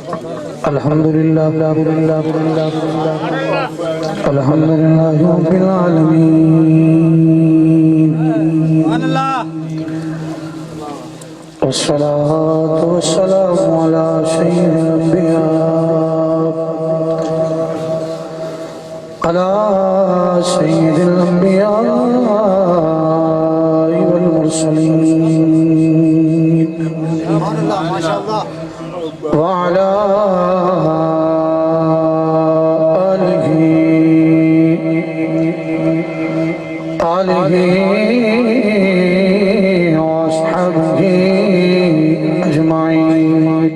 الحمدللہ الحمدللہ رب العالمین والصلاة والسلام على سيد الأنبياء على سيد الأنبياء والمرسلين وعلى آله وأصحابه أجمعين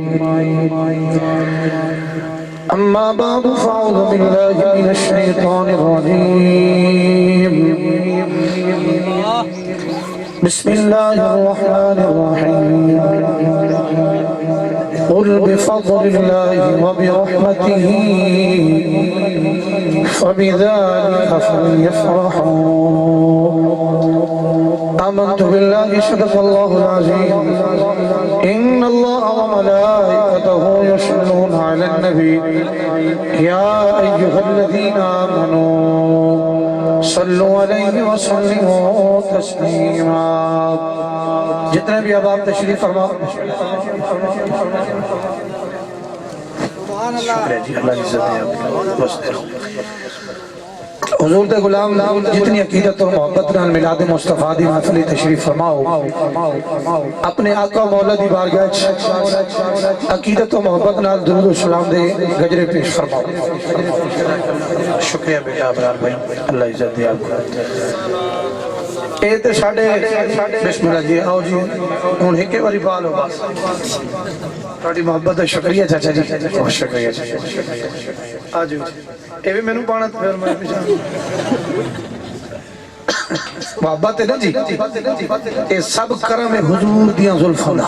أما بعد فأعوذ بالله من الشيطان الرجيم بسم الله الرحمن الرحيم قل بفضل الله وبرحمته فبذلك فليفرحوا آمنت بالله صدق الله العظيم إن الله وملائكته يصلون على النبي يا أيها الذين آمنوا صلوا عليه وسلموا تسليما جتنے بھی اب آپ تشریف فرما شکریہ جی اللہ عزت ہے حضور دے غلام جتنی عقیدت اور محبت نال میلاد مصطفیٰ دی محفل تشریف فرماؤ اپنے آقا مولا دی بارگاہ عقیدت و محبت نال درود و سلام دے گجرے پیش فرماؤ شکریہ بیٹا ابرار بھائی اللہ عزت دے آپ کو اے تے ساڑھے بسم اللہ جی آؤ جی ان ہی کے باری بال ہو بس تھوڑی محبت ہے شکریہ چاچا جی بہت شکریہ آجو اے بھی میں نو پانا پھر میں پیچھا محبت ہے نا جی اے سب کرم حضور دیاں ظلفوں دا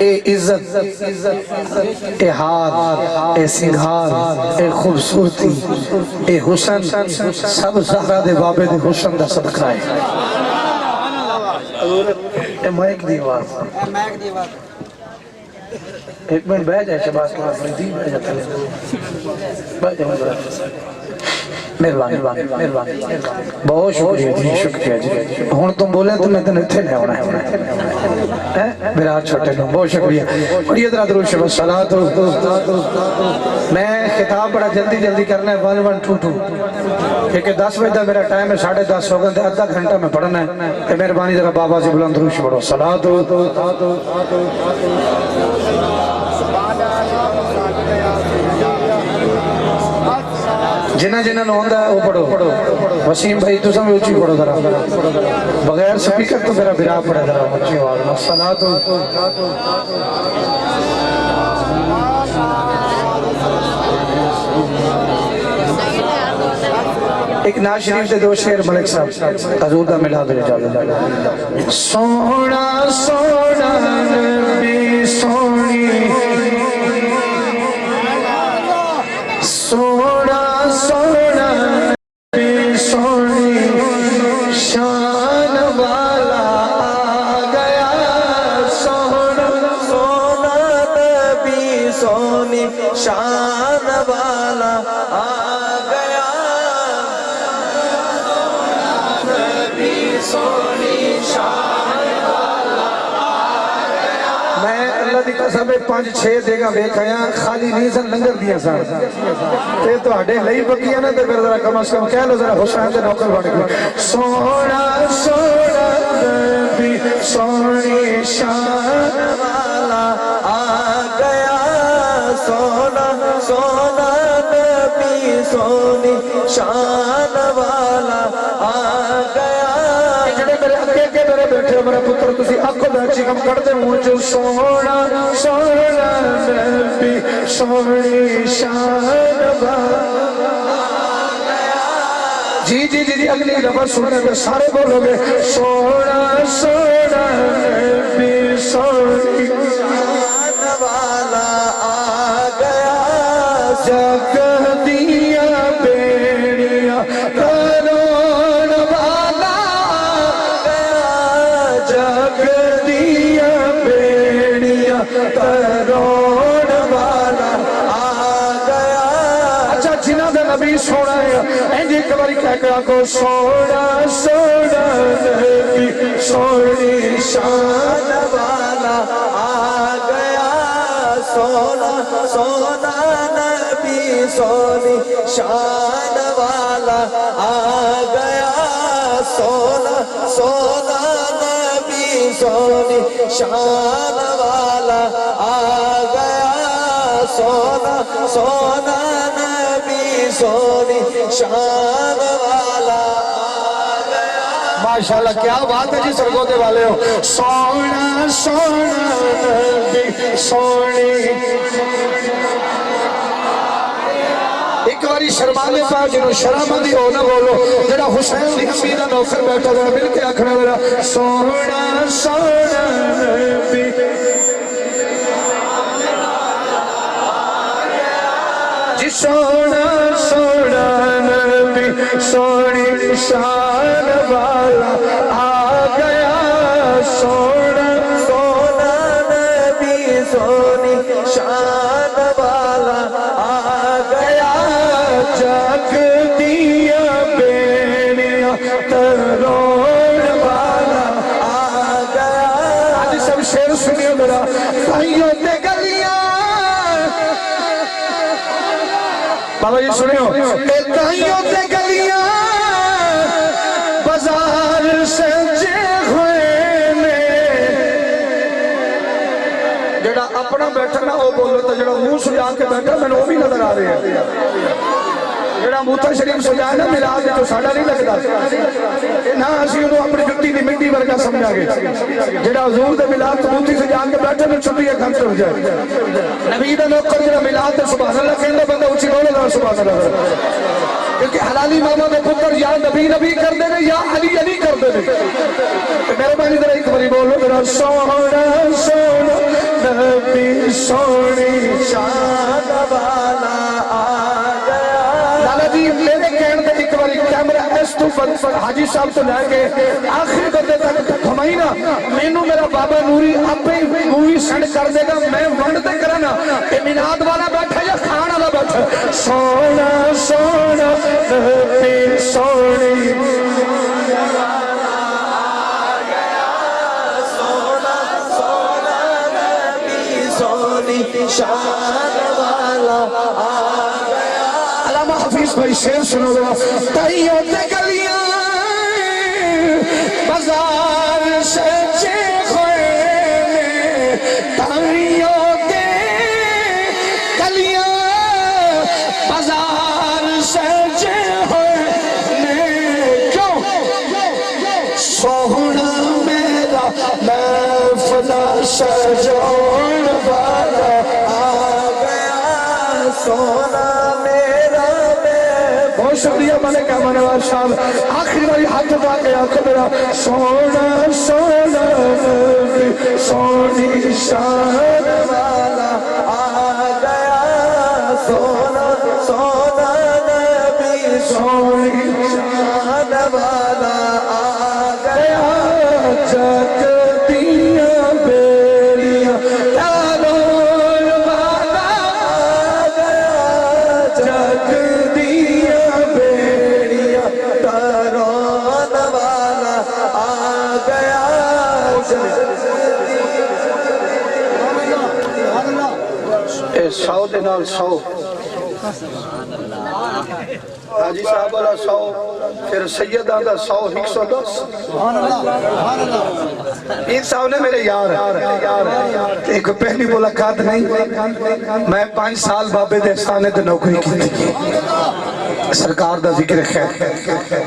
اے عزت اے ہار اے سنگھار اے خوبصورتی اے حسن سب زہرہ دے بابے دے حسن دا صدقہ ہے اے مائک دیوار ایک منٹ بہ جائے شباز کے بعد دی بہ جاتا ہے بہ جائے مہربانی بہت شکریہ جی شکریہ جی ہون تم بولے تو میں تنہیں تھے لے ہونا ہے میرا ہاتھ چھوٹے لوں بہت شکریہ بڑی ادرہ درود شبہ صلاة میں خطاب بڑا جلدی کرنا ہے 1 1 2 2 کیونکہ 10 بجے میرا ٹائم ہے 10:30 ہو گئے آدھا گھنٹہ میں پڑھنا ہے کہ مہربانی ذرا بابا سے بلند درود شبہ صلاة جنہ نہ ہوندہ ہے وہ پڑھو وسیم بھائی تو سمجھ اچھی پڑھو ذرا بغیر سپیکر تو میرا برا پڑھے ذرا اچھی آواز الصلاة ایک ناز شریف سے 2 شعر ملک صاحب حضور دا ملاد رجالہ سونا سونا نبی سونی سونا سونا نبی سونی شان والا آ گیا سونا سونا نبی سونی شان والا آ گیا نبی سونی شان والا آ گیا میں اللہ دی قسم 5-6 دیگا بیکھایا خالی نہیں سن لنگر دیا سن تے تو ہڈے لئی بکیا نا تے پھر ذرا کم از کم کہہ لو ذرا حسین دے نوکر بڑھ گئے سونا سونا نبی سونی شان والا آ گیا سونا سونا نبی سونی شان والا آ گیا جڑے میرے اگے کے میرے بیٹھے میرے پتر تسی آنکھوں دا اچھی کم کر دے ہوں جو سونا سونا نبی سونی شان والا جی اگلی لفظ سننے میں سارے بولو گے سونا سونا نبی سونی شان والا آ گیا جگ دیا بیڑیا کرون والا آ گیا جگ دیا بیڑیا تروڑ والا آ گیا. اچھا جنہ دا نبی سونا ہے اینج ایک باری کہہ کے آگو سونا سونا نبی سونی شان والا آ گیا. سونا سونا نبی سونی شان والا آ گیا. سونا سونا نبی سونی شان والا آ گیا. سونا سونا نبی سونی شان والا آ گیا. ماشاءاللہ کیا بات ہے جی سرگودے والے ہو. سونا سونا نبی سونی. ایک باری شرمانے پا جنہوں شرمندی ہو نہ بولو جڑا حسین دی حمیدہ نوکر بیٹھا جڑا مل کے آکھنا میرا سونا سونا نبی. جی سونا سونا نبی سونی شان والا آ گیا. سونا سونا نبی سونی شان والا آ گیا. جگ دیا بیڑیاں تروڑ والا آ گیا. آج سب شیر سنیے میرا. تائیوں تے گلیاں بابا جی سنیو. تائیوں تے گلیاں بازار سجے ہوئے نے. جڑا اپنا بیٹھا نا وہ بولو تو جڑا منہ سجا کے بیٹھا میں نے وہ بھی نظر آ رہے ہیں. جڑا موتھا شریف سجا ہے نا میلاد جو ساڑا نہیں لگتا نہ اسی انہوں اپنی جتی دی مٹی ورگا سمجھا گے. جڑا حضور دے میلاد تو موتھی سجا کے بیٹھے میں چھٹی ہے گھنٹے ہو جائے. نبی دا نوکر جڑا میلاد دے سبحان اللہ کہندہ بندہ اچھی بولے گا سبحان اللہ. کیونکہ حلالی ماما دے پتر یا نبی نبی کر دے نے یا علی علی کر دے نے. میرے بانی ذرا ایک باری بولو ذرا. سونا سونا نبی سونی شان والا آ گیا. لالا جی میرے کہنے دے ایک باری کیمرہ اس تو حاجی صاحب تو لے کے آخری بندے تک گھمائی نا. مینوں میرا بابا نوری آپ ہی مووی سینڈ کر دے گا. میں ونڈ دے کرنا کہ میلاد والا بیٹھا یا کھان والا بیٹھا. سونا سونا نبی سونی شان والا آ گیا. علامہ حفیظ بھائی شیر سنو گا. تائیوں تے گلیاں بازار سجے ہوئے نے. تائیوں تے گلیاں بازار سجے ہوئے نے. کیوں سونا میرا محفل سجاؤن والا آ گیا. سونا میرا بہت شکریہ ملک منوار صاحب. آخری باری ہاتھ پا کے آنکھوں میرا. سونا سونا نبی سونی شان والا آ گیا. سونا سونا نبی سونی شان والا آ گیا. جگ دیا بیڑیاں تروڑ والا آ گیا. جگ دیا بیڑیاں تروڑ والا آ گیا. اے سو دے نال سو حاجی صاحب والا 100 پھر سیدہ دا 100 110. پیر صاحب نے میرے یار ایک پہلی ملاقات نہیں. میں 5 سال بابے دے استانے تے نوکری کی تھی. سرکار دا ذکر خیر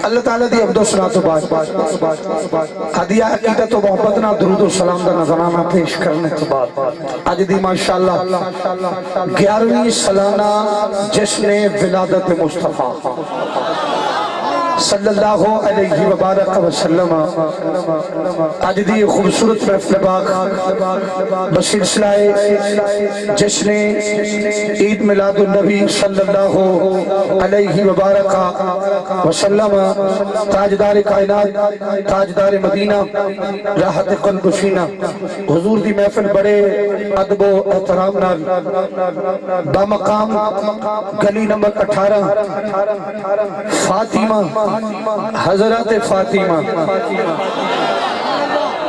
اللہ تعالیٰ دی عبد و صلاۃ و بعد ہدیہ عقیدت و محبت نہ درود و سلام دا نظرانہ پیش کرنے کے بعد آج دی ماشاءاللہ 11ویں سالانہ جشن ولادت مصطفیٰ صلی اللہ علیہ وبارک وسلم آج دی خوبصورت محفل پاک بسلسلہ جشن عید میلاد النبی صلی اللہ علیہ وبارک وسلم تاجدار کائنات تاجدار مدینہ راحت قلب شینہ حضور دی محفل بڑے ادب و احترام نال بامقام گلی نمبر 18 فاطمہ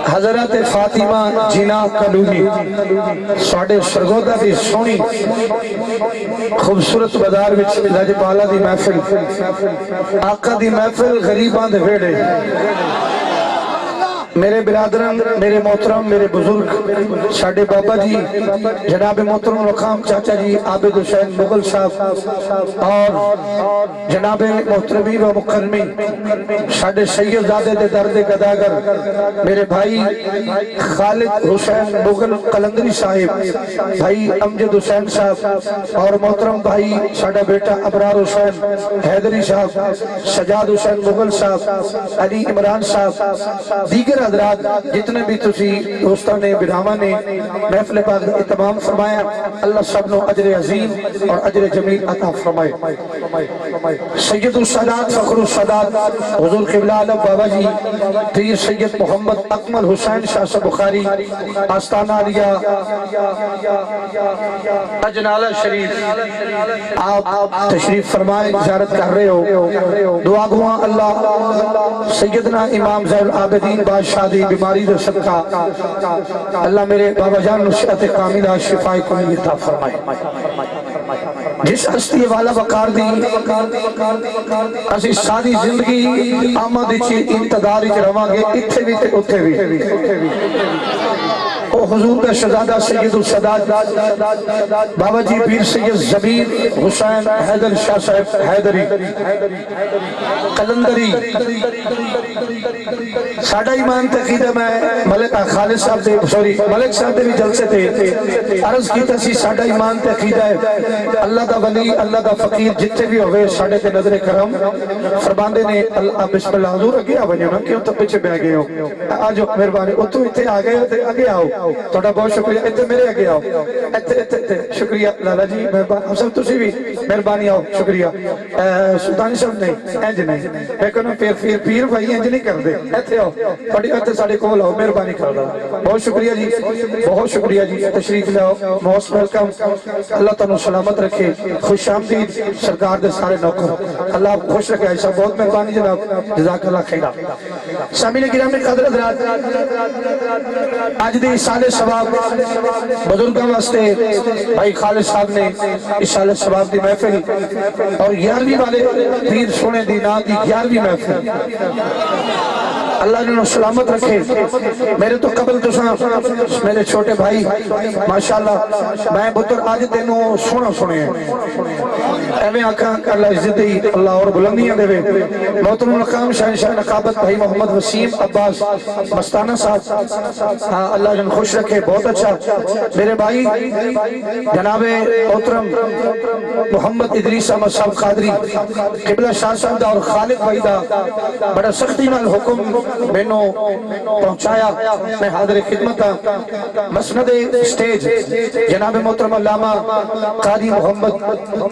حضرت فاطمہ جنا کلونی ساڑھے سرگودہ دی سونی خوبصورت بازار وچ لاجپالا دی محفل آقا دی محفل غریبان دے ویڑے میرے برادران میرے محترم میرے بزرگ ساڑھے بابا جی جناب محترم رقام چاچا جی عابد حسین مغل صاحب اور جناب محترمی و مکرمی ساڑھے سید زادے دے درد گداگر میرے بھائی خالد حسین مغل قلندری صاحب بھائی امجد حسین صاحب اور محترم بھائی ساڑھا بیٹا ابرار حسین حیدری صاحب سجاد حسین مغل صاحب علی عمران صاحب دیگر حضرات جتنے بھی تسی دوستان نے برامہ نے محفل پاک اتمام فرمایا اللہ سب نو اجر عظیم اور اجر جمیل عطا فرمائے سید السادات فخر السادات حضور قبلہ عالم بابا جی پیر سید محمد اکمل حسین شاہ صاحب بخاری آستانہ علیہ اجنالہ شریف آپ تشریف فرمائے زیارت کر رہے ہو دعا گواں اللہ سیدنا امام زین العابدین شادی بیماری دے صدقہ اللہ میرے بابا جان نصیحت کاملہ شفاء کاملہ عطا فرمائے جس ہستی والا وقار دی اسی ساری زندگی آمد چی انتداری چ رواں گے اتھے بھی تے اتھے بھی او حضور کا شہزادہ سید السادات بابا جی پیر سید زبیر حسین حیدر شاہ صاحب حیدری قلندری ساڑھا ایمان تقیدہ میں ملک خالد صاحب دے ملک صاحب دے بھی جلسے تھے عرض کی تسی ساڑھا ایمان تقیدہ ہے اللہ دا ولی اللہ دا فقیر جتے بھی ہوئے ساڑھے تے نظر کرم فرماندے نے بسم اللہ حضور اگے آوانیو نا کیوں تو پیچھے بے گئے ہو آجو مہربانی اتو اتھے آگئے ہو اگے آؤ توڑا بہت شکریہ اتھے میرے اگے آؤ اتھے شکریہ لالا جی ہم سب تسی بھی مہربانی آؤ شکریہ سلطانی صاحب نہیں اینج نہیں میں کہنا پیر بھائی اینج نہیں کر دے اتھے آؤ بڑی اتھے ساڑے کول آؤ مہربانی کر دو بہت شکریہ جی بہت شکریہ جی تشریف لاؤ موسٹ ویلکم اللہ تعالیٰ سلامت رکھے خوش آمدید سرکار دے سارے نوکر اللہ خوش رکھے ایسا بہت مہربانی جناب جزاک اللہ خیرہ سامعین گرامی قدر حضرات آج دی سال ثواب بزرگاں واسطے بھائی خالد صاحب نے اس سال ثواب دی محفل اور 11ویں والے پیر سونے دی نا دی 11ویں محفل اللہ نے سلامت رکھے میرے تو قبل تو میرے چھوٹے بھائی ماشاءاللہ میں بطر آج تینوں سونے ہیں ایویں آقا اللہ عزت دی اللہ اور بلندیاں دے محترم مقام شہنشاہ نقابت بھائی محمد وسیم عباس مستانہ صاحب اللہ جن خوش رکھے بہت اچھا میرے بھائی جناب محترم محمد ادریس احمد صاحب قادری قبلہ شاہ صاحب دا اور خالد بھائی دا بڑا سختی نال حکم میں نو پہنچایا میں حاضر خدمت مسند سٹیج جناب محترم علامہ قاری محمد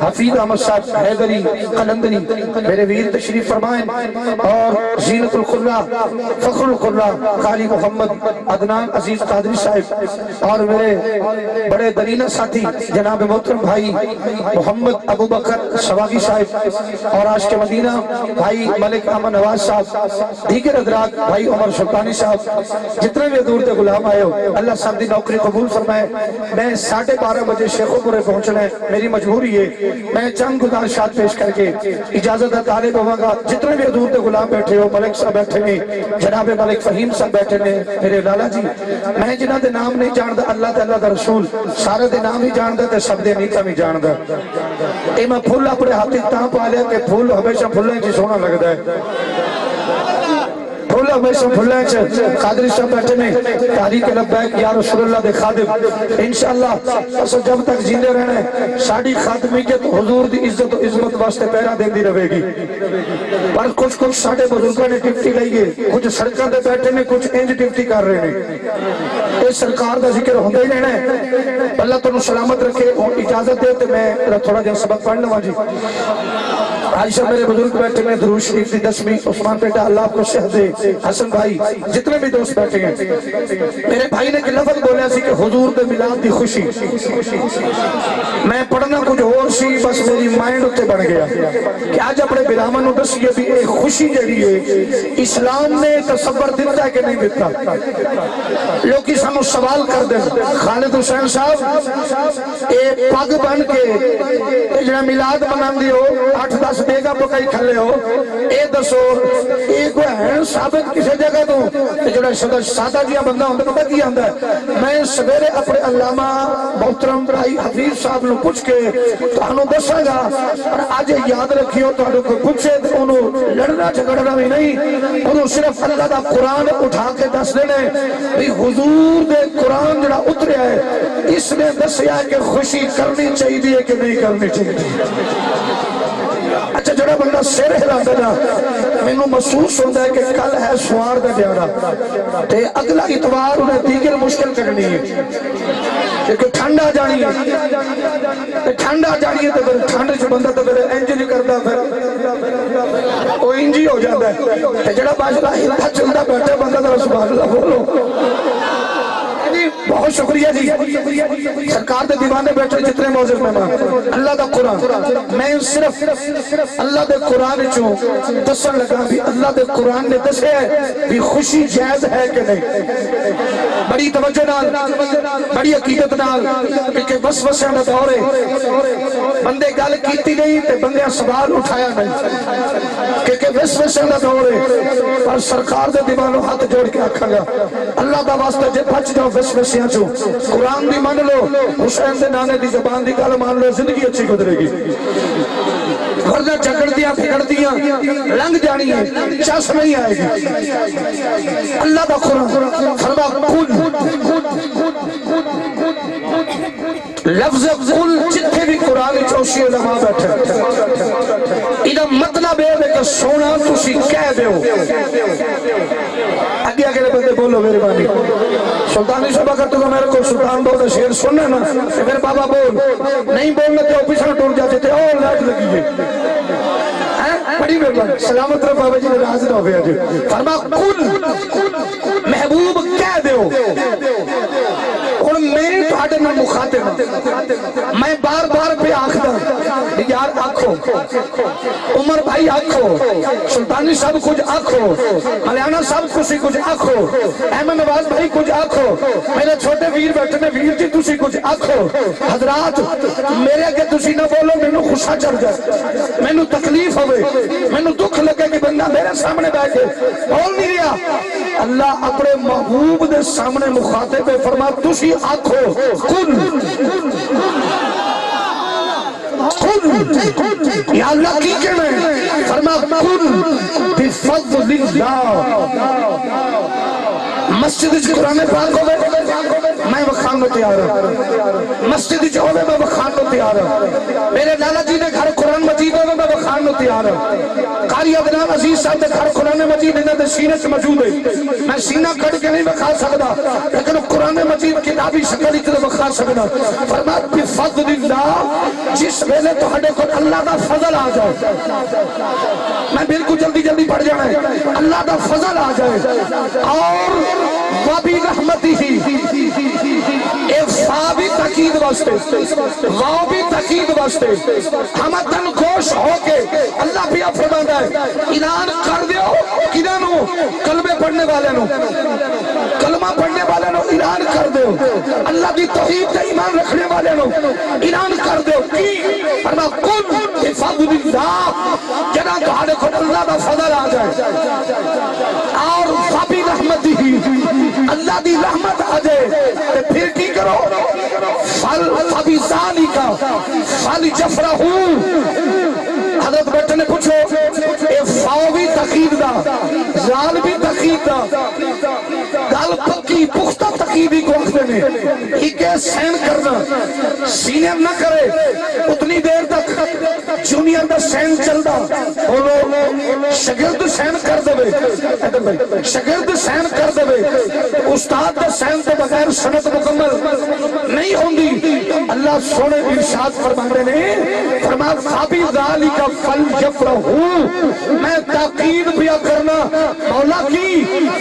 حفیظ احمد صاحب حیدری قلندری میرے ویر تشریف فرمائیں اور زینت القرہ فخر القرہ قاری محمد عدنان عزیز قادری صاحب اور میرے بڑے درینہ ساتھی جناب محترم بھائی محمد ابو بکر سواگی صاحب اور عاشق مدینہ بھائی ملک احمد نواز صاحب دیگر حضرات بھائی عمر سلطانی صاحب جتنے بھی دور دے غلام آئے ہو اللہ صاحب دی نوکری قبول فرمائے میں 12:30 بجے شیخو پورے پہنچنا ہے میری مجبوری ہے میں چند گزارشات پیش کر کے اجازت طالب ہوں گا جتنے بھی دور دے غلام بیٹھے ہو ملک صاحب بیٹھے نے جناب ملک فہیم صاحب بیٹھے نے میرے لالا جی میں جنہ دے نام نہیں جاندہ اللہ تے اللہ دا رسول سارے دے نام ہی جاندہ تے سب دے نیتا بھی جاندہ اے میں پھول اپنے ہاتھ تاں پا لیا کہ پھول ہمیشہ پھولیں کی سونا لگتا ہے بھولا میں سب بھولیں چھ قادری صاحب بیٹھے میں تحریک لبیک یا رسول اللہ دے خادم انشاءاللہ بس جب تک زندے رہنے ساڑی خاتمیت حضور دی عزت و عظمت واسطے پیرا دے دی رہے گی پر کچھ ساڑے بزرگوں نے ڈپٹی لئی گئے کچھ سڑکاں دے بیٹھے میں کچھ انج ڈپٹی کر رہے ہیں اس سرکار دا ذکر ہوندے ہی رہنا ہے اللہ تنو سلامت رکھے اجازت دے تو میں تھوڑا جا سبق پڑھنا ہوا جی عائشہ میرے بزرگ بیٹھے میں دروش شریف دی 10ویں عثمان پیٹا اللہ آپ کو صحت دے حسن بھائی جتنے بھی دوست بیٹھے ہیں میرے بھائی نے کہ لفظ بولیا سی کہ حضور دے میلاد دی خوشی میں پڑھنا کچھ اور سی بس میری مائنڈ اتے بڑھ گیا کہ آج اپنے بلامن نو دس یہ بھی ایک خوشی جڑی ہے اسلام نے تصور دیتا ہے کہ نہیں دیتا لوگ اس ہمیں سوال کر دیں خالد حسین صاحب اے پاگ بن کے جنہا میلاد منان دیو 8-10 بیگا پکائی کھلے ہو اے دسو ایک وہ ہے ثابت کسی جگہ دوں جنہا سادہ جیا بندہ ہوندہ پتہ کیا ہوندہ ہے میں سویرے اپنے علامہ محترم بھائی حفیظ صاحب نے پوچھ کے تو انہوں دسا گا اور آج یاد رکھیو تو انہوں کو پوچھے تو انہوں لڑنا جھگڑنا بھی نہیں انہوں صرف اللہ دا قرآن اٹھا کے دس دینے بھی حضور دے قرآن جڑا اترے ہے اس نے دسیا کہ خوشی کرنی چاہیے کہ نہیں کرنی چاہیے اچھا جڑا بندہ سیر ہلا دینا میں نو محسوس ہوتا ہے کہ کل ہے سوار دا دیارا تے اگلا اتوار انہیں دیگر مشکل کرنی ہے کہ ٹھنڈا جانی ہے ٹھنڈا جانی ہے تو پھر ٹھنڈ سے بندہ تو پھر انج نہیں کرتا پھر وہ انجی ہو جاتا ہے جڑا باجلہ ہلا چلتا بیٹھے بندہ تو سبحان اللہ بولو بہت شکریہ جی سرکار دے دیوانے بیٹھے جتنے موزز مہمان اللہ دا قرآن میں صرف اللہ دے قرآن چوں دسن لگا بھی اللہ دے قرآن نے دسے ہے بھی خوشی جائز ہے کہ نہیں بڑی توجہ نال بڑی عقیدت نال کہ وسوسے نہ دورے بندے گل کیتی نہیں تے بندے سوال اٹھایا نہیں کہ وسوسے نہ دورے پر سرکار دے دیوانوں ہاتھ جوڑ کے رکھا گا اللہ دا واسطہ جے بچ جاؤ وسوسیاں چوں قرآن دی مان لو حسین دے نانے دی زبان دی گل مان لو زندگی اچھی گزرے گی ورنہ جھگڑ دیا پھگڑ دیا لنگ جانی ہے چس نہیں آئے گی اللہ دا قرآن فرما لفظ قل جتنے بھی قرآن چوشی علماء بیٹھے انہا مطلب ہے کہ سونا تسی کہہ دے ہو آگے آگے بندے بولو میرے بانی سلطانی صاحب اگر تو میرے کو سلطان بہت شیر سننا نا میرے بابا بول نہیں بولنا تو پیچھے ٹوٹ جاتے تھے اور لائٹ لگی گئی بڑی مہربانی سلامت رہو بابا جی نے راز نہ ہو گیا جی فرما کل محبوب کہہ دے ہو اور میں تو آٹے میں مخاطب میں بار بار پہ آخدا یار آنکھو عمر بھائی آنکھو سلطانی صاحب کچھ آنکھو ملیانہ صاحب کچھ آنکھو احمد نواز بھائی کچھ آنکھو میرے چھوٹے ویر بیٹھے میں ویر جی تسی کچھ آنکھو حضرات میرے اگے تسی نہ بولو میں نو خوشا چل جائے میں نو تکلیف ہوئے میں نو دکھ لگے کہ بندہ میرے سامنے بیٹھے بول نہیں رہا اللہ اپنے محبوب دے سامنے مخاطب فرما تسی آنکھو کن یا اللہ کی کہنے فرما کن بفضل اللہ مسجد قرآن پاک ہوئے میں وخان کو تیار ہوں مسجد جو ہوئے میں وخان کو تیار ہوں میرے لالا جی نے گھر قرآن مجید ہوئے میں وخان کو تیار ہوں قاری عدنان عزیز صاحب نے گھر قرآن مجید انہوں نے سینے سے موجود ہے میں سینہ کڑ کے نہیں بکھا سکتا لیکن قرآن مجید کتابی شکل اتنے بکھا سکتا فرمات بفضل اللہ جس ویلے تو ہڈے کو اللہ دا فضل آ جائے میں بالکل جلدی جلدی پڑھ جائے اللہ دا فضل آ جائے اور وابی رحمتی ہی اے فابی تقید واسطے وابی تقید واسطے ہم تن گوش ہو کے اللہ بھی فرماتا ہے اعلان کر دیو کنانو کلمے پڑھنے والے نو کلمہ پڑھنے والے نو اعلان کر دیو اللہ دی توحید کا ایمان رکھنے والے نو اعلان کر دیو کی فرما کن بفضل اللہ جنا تہاڈے کو اللہ دا فضل آ جائے اور وابی رحمتی ہی اللہ دی رحمت آ جائے پھر کی کرو فل فبی ذالک فل جفرہو حضرت بیٹھے نے پوچھو اے فاو بھی تقید دا زال بھی تقید دا گل پکی پختہ تقیدی کو اختے نے ایک سین کرنا سینئر نہ کرے اتنی دیر تک جونیئر دا سین چل دا بولو شگرد سین کر دے شگرد سین کر دے استاد دا سین تو بغیر سنت مکمل نہیں ہوندی اللہ سونے ارشاد فرمانے نے فرمایا فابی ذالک فلیفرحوا میں تاکید بیا کرنا مولا کی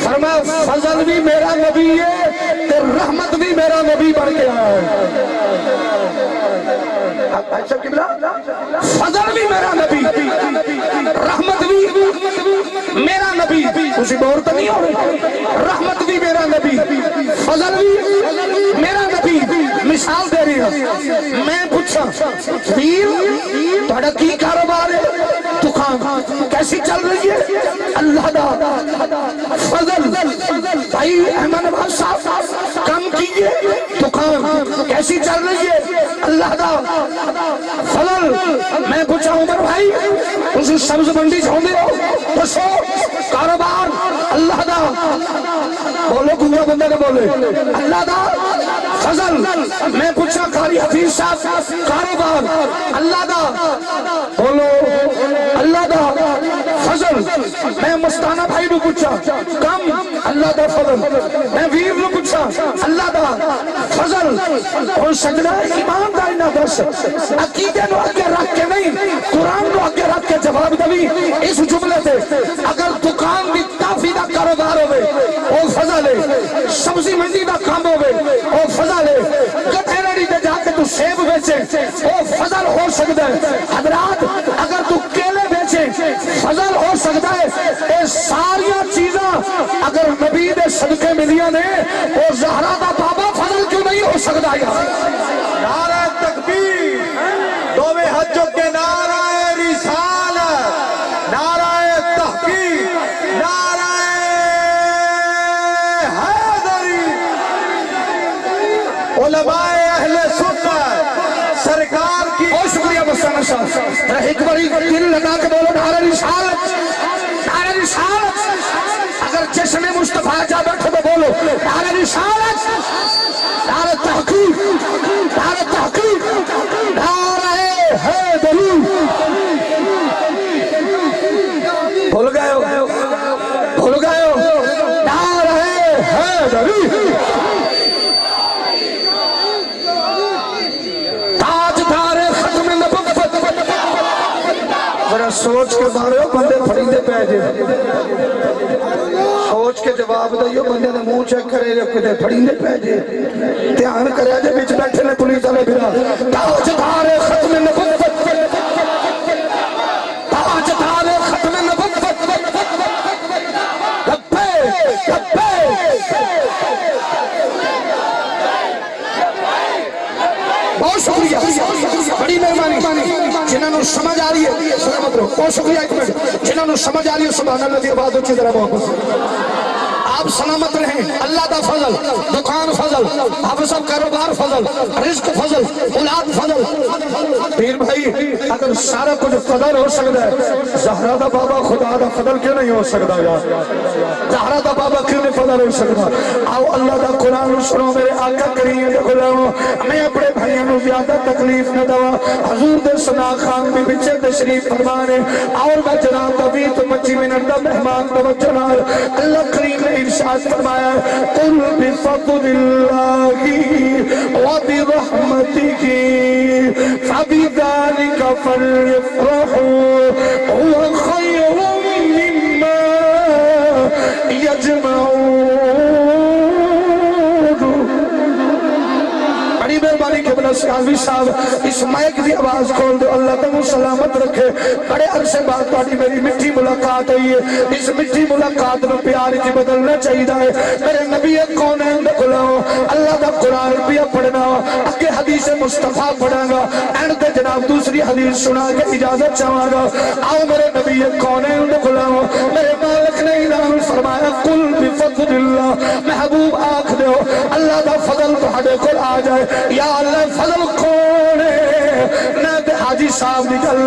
فرمایا فضل بھی میرا نبی ہے تے رحمت بھی میرا نبی بن کے آیا ہے فضل بھی میرا نبی رحمت بھی میرا نبی اسی بور تو نہیں ہو رہی رحمت بھی میرا نبی فضل بھی میرا نبی مثال دے رہی ہے میں پوچھا پیر بڑا کی کاروبار ہے دکان کیسی چل رہی ہے اللہ دا فضل بھائی احمد نواز صاحب کم کیجئے دکان کیسی چل رہی ہے اللہ دا فضل میں پوچھا عمر بھائی اس سبز منڈی چھوڑے ہو تو سو کاروبار اللہ دا بولو گنگا بندے نے بولے اللہ دا فضل میں پوچھا قاری حفیظ صاحب کاروبار اللہ دا بولو اللہ دا فضل میں مستانہ بھائی نو پوچھا کم اللہ دا فضل میں ویر نو پوچھا اللہ دا فضل اور سجدہ ایمان دا انہا دس عقیدے نو آگے رکھ کے نہیں قرآن نو آگے رکھ کے جواب دوی اس جملے سے اگر دکان بھی تافی دا کاروبار ہوئے او فضل ہے سبزی منڈی دا کام ہوئے او فضل ہے گٹھیرڑی دے جا کے تو سیب بیچے او فضل ہو سکتا ہے حضرات اگر تو کیلے بیچے فضل ہو سکتا ہے اے ساریاں چیزاں اگر نبی دے صدقے ملیاں نے اور زہرا دا بابا فضل کیوں نہیں ہو سکتا ہے نعرہ تکبیر دوے حجوں کے نعرہ رسالت نعرہ تحقیق نعرہ حیدری علماء اہل سنت سرکار کی بہت شکریہ مستانہ صاحب ایک بڑی دل لگا کے بولو نعرہ رسالت نعرہ رسالت اگر جشن مصطفیٰ جا بیٹھو تو بولو نعرہ رسالت نعرہ تحقیق نعرہ تحقیق نعرہ حیدری بھول گئے ہو نعرہ حیدری تاجدار ختم نبوت ذرا سوچ کے بارے ہو بندے پھڑیندے پہ جے سوچ کے جواب دائیو بندے نے منہ چیک کرے جب کتے پھڑیندے پہ جے دھیان کرے جے بیچ بیٹھے نے پولیس والے بھرا تاجدار ختم نبوت تاجدار ختم نبوت ربے ربے بہت شکریہ بڑی مہربانی جنہوں نے سمجھ آ رہی ہے سلامت رہو بہت شکریہ ایک منٹ جنہوں نے سمجھ آ رہی ہے سبحان اللہ دی آواز اچھی طرح بہت آپ سلامت رہیں اللہ دا فضل دکان فضل آپ سب کاروبار فضل رزق فضل اولاد فضل پیر بھائی اگر سارا کچھ فضل ہو سکتا ہے زہرا دا بابا خدا دا فضل کیوں نہیں ہو سکتا یار زہرا دا بابا کیوں نہیں فضل ہو سکتا آؤ اللہ دا قرآن سنو میرے آقا کریم دے غلاموں میں اپنے بھائیوں نو زیادہ تکلیف نہ دوا حضور دے ثنا خان بھی بچے تشریف فرمانے اور میں جناب دا 20-25 منٹ دا مہمان توجہ نال اللہ کریم نے ارشاد فرمایا قل بفضل اللہ وبرحمتہ فبذلک فلیفرحوا هو خیر مما یجمعون بڑی مہربانی کے بنا سیاضی صاحب اس مائک دی آواز کھول دو اللہ تم سلامت رکھے بڑے عرصے بعد تاری میری مٹھی ملاقات ہوئی ہے اس مٹھی ملاقات میں پیار کی بدلنا چاہیے میرے نبی کون ہے دکھلاؤ اللہ دا قرآن بھی پڑھنا اگے حدیث مصطفیٰ پڑھا گا اینڈ دے جناب دوسری حدیث سنا کے اجازت چاہاں گا آؤ میرے نبی کون ہے دکھلاؤ میرے مالک نے اعلان فرمایا قل بفضل اللہ محبوب آنکھ دو اللہ دا فضل تہاڈے کول آ جائے یا اللہ فضل کون ہے نہ تے حاجی صاحب دی گل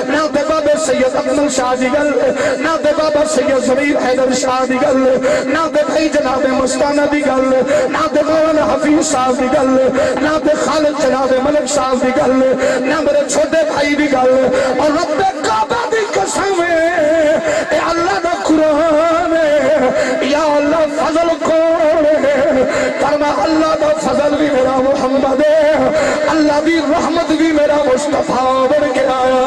نہ تے بابے سید اکمل شاہ دی گل نہ تے بابا سید ضمیر حیدر شاہ دی گل نہ تے بھائی جناب مستانہ دی گل نہ تے مولانا حفیظ صاحب دی گل نہ تے خالد جناب ملک صاحب دی گل نہ میرے چھوٹے بھائی دی گل اور رب کعبہ دی قسم اے اللہ دا قرآن یا اللہ فضل کون فرما اللہ دا فضل بھی میرا محمد ہے اللہ دی رحمت بھی میرا مصطفیٰ بن کے آیا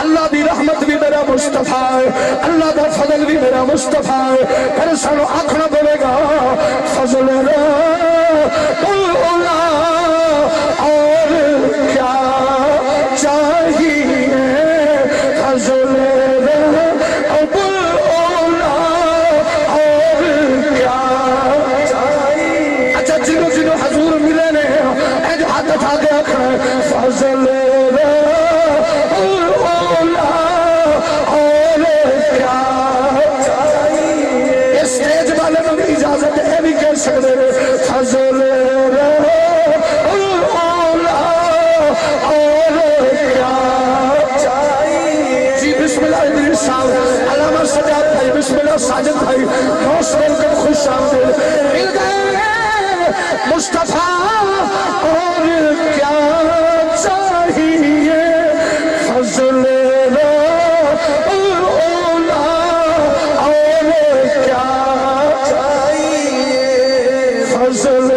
اللہ دی رحمت بھی میرا مصطفیٰ ہے اللہ دا فضل بھی میرا مصطفیٰ ہے پھر سانو آکھنا پڑے گا فضل اللہ اور کیا چاہیے فضل فضل اور کیا چاہیے اسٹیج والے میں بھی اجازت ہے بھی کہہ سکتے فضل اور کیا چاہیے جی بسم اللہ ادریس صاحب علامہ سجاد بھائی بسم اللہ ساجد بھائی دوست ویلکم خوش آمدید مل گئے مصطفیٰ اور کیا چاہیے فضل اور کیا چاہیے فضل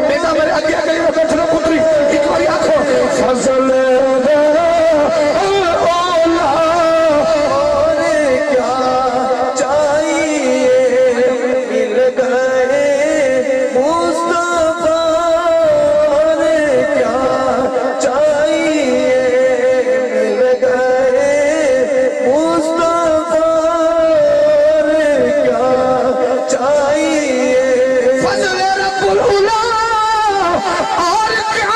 بیٹا میرے آگے آگے بیٹھنا پتری ایک باری آنکھو فضل اور کیا چاہیے مل گئے مصطفیٰ اور کیا چاہیے مل گئے مصطفیٰ اور کیا چاہیے فضل رب العلا اور کیا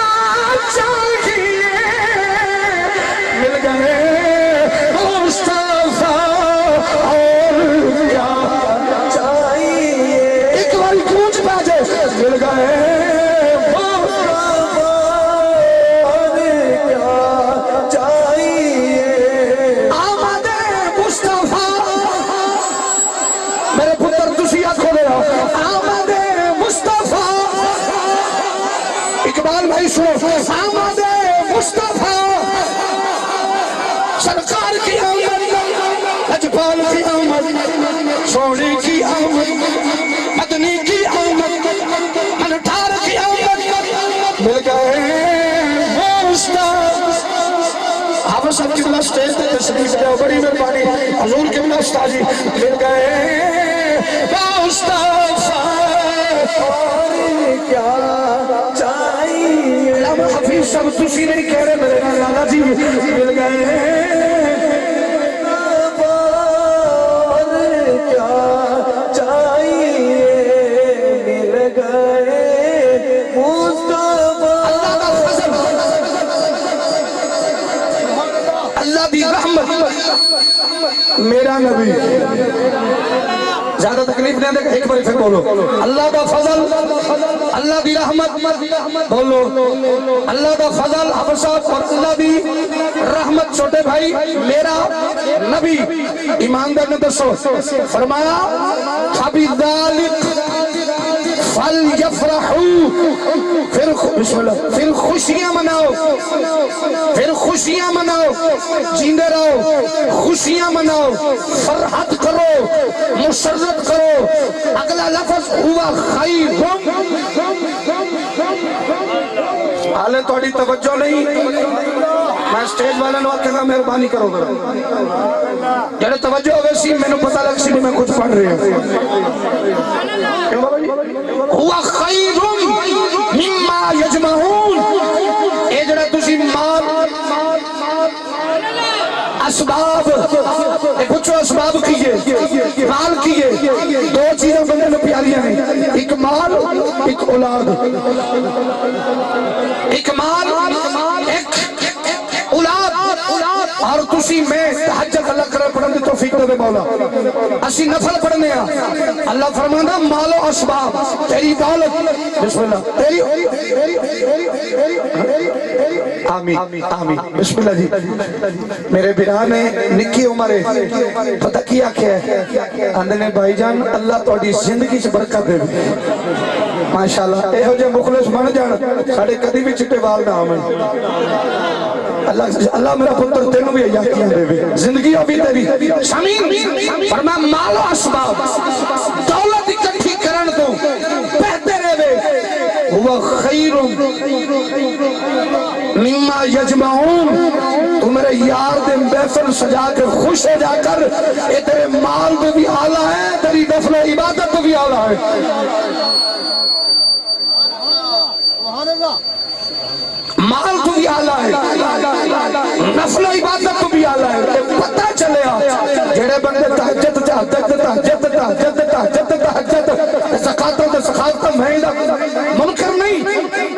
چاہیے مل گئے مصطفیٰ اور کیا چاہیے ایک بار گونج پہ جائے مل گئے مصطفیٰ اور کیا چاہیے آمد مصطفیٰ میرے پتر تسی آنکھو دے آمد مصطفیٰ اقبال بھائی سنو آمد مصطفیٰ سرکار کی آمد اجبال کی آمد سونے کی آمد مدنی کی آمد انٹھار کی آمد مل گئے مصطفیٰ آپ سب کی بلا سٹیج تے تشریف لے بڑی مہربانی حضور کے بلا استاذی مل گئے مصطفیٰ اور کیا چاہیے علامہ حفیظ صاحب تسی نہیں کہہ رہے میرے لالا جی مل گئے اور کیا چاہیے مل گئے مصطفیٰ اللہ کا فضل اللہ دی رحمت میرا نبی زیادہ تکلیف نہیں دے گا ایک بار پھر بولو اللہ دا فضل اللہ دی رحمت بولو اللہ دا فضل حفظ اور اللہ دی رحمت چھوٹے بھائی میرا نبی ایماندار نے دسو فرمایا فَبِذَلِكَ فَلْيَفْرَحُوا پھر خوشیاں مناؤ پھر خوشیاں مناؤ جیندے رہو خوشیاں مناؤ فرحت کرو مسرت کرو اگلا لفظ ہوا خیرم حالے توڑی توجہ نہیں میں سٹیج والا نو آکھے گا مہربانی کرو گا جڑے توجہ ہوئے سی میں نے پتہ لگ سی میں کچھ پڑھ رہے ہیں ہوا خیرم مما یجمعون اے جڑا تسی مال اسباب پوچھو اسباب کیے مال کیے دو چیزیں بندے میں پیاریاں ہیں ایک مال ایک اولاد ایک مال ایک اولاد اور تسی میں تحجد اللہ کرے پڑھن دی توفیق دے مولا اسی نفل پڑھنے ہیں اللہ فرمانا مال و اسباب تیری دولت بسم اللہ تیری آمین آمین بسم اللہ جی میرے بیرا نے نکی عمرے پتہ کیا کیا ہے اندنے بھائی جان اللہ توڑی زندگی سے برکت دے ماشاءاللہ اے ہو جے مخلص بن جان ساڑے کدی بھی چٹے وال نہ آمن اللہ میرا پتر تینوں بھی یقین دے زندگی ابھی تیری شامین فرما مال و اسباب دولت اکٹھی کرن دو بہتر ہے وہ خیر مما یجمعون تو میرے یار دے محفل سجا کر خوش ہو جا کر اے تیرے مال تو بھی آلہ ہے تیری نفل و عبادت تو بھی آلہ ہے مال تو بھی آلہ ہے نفل و عبادت تو بھی آلہ ہے پتہ چلے جڑے بندے تہجد زکاة مہینہ منکر نہیں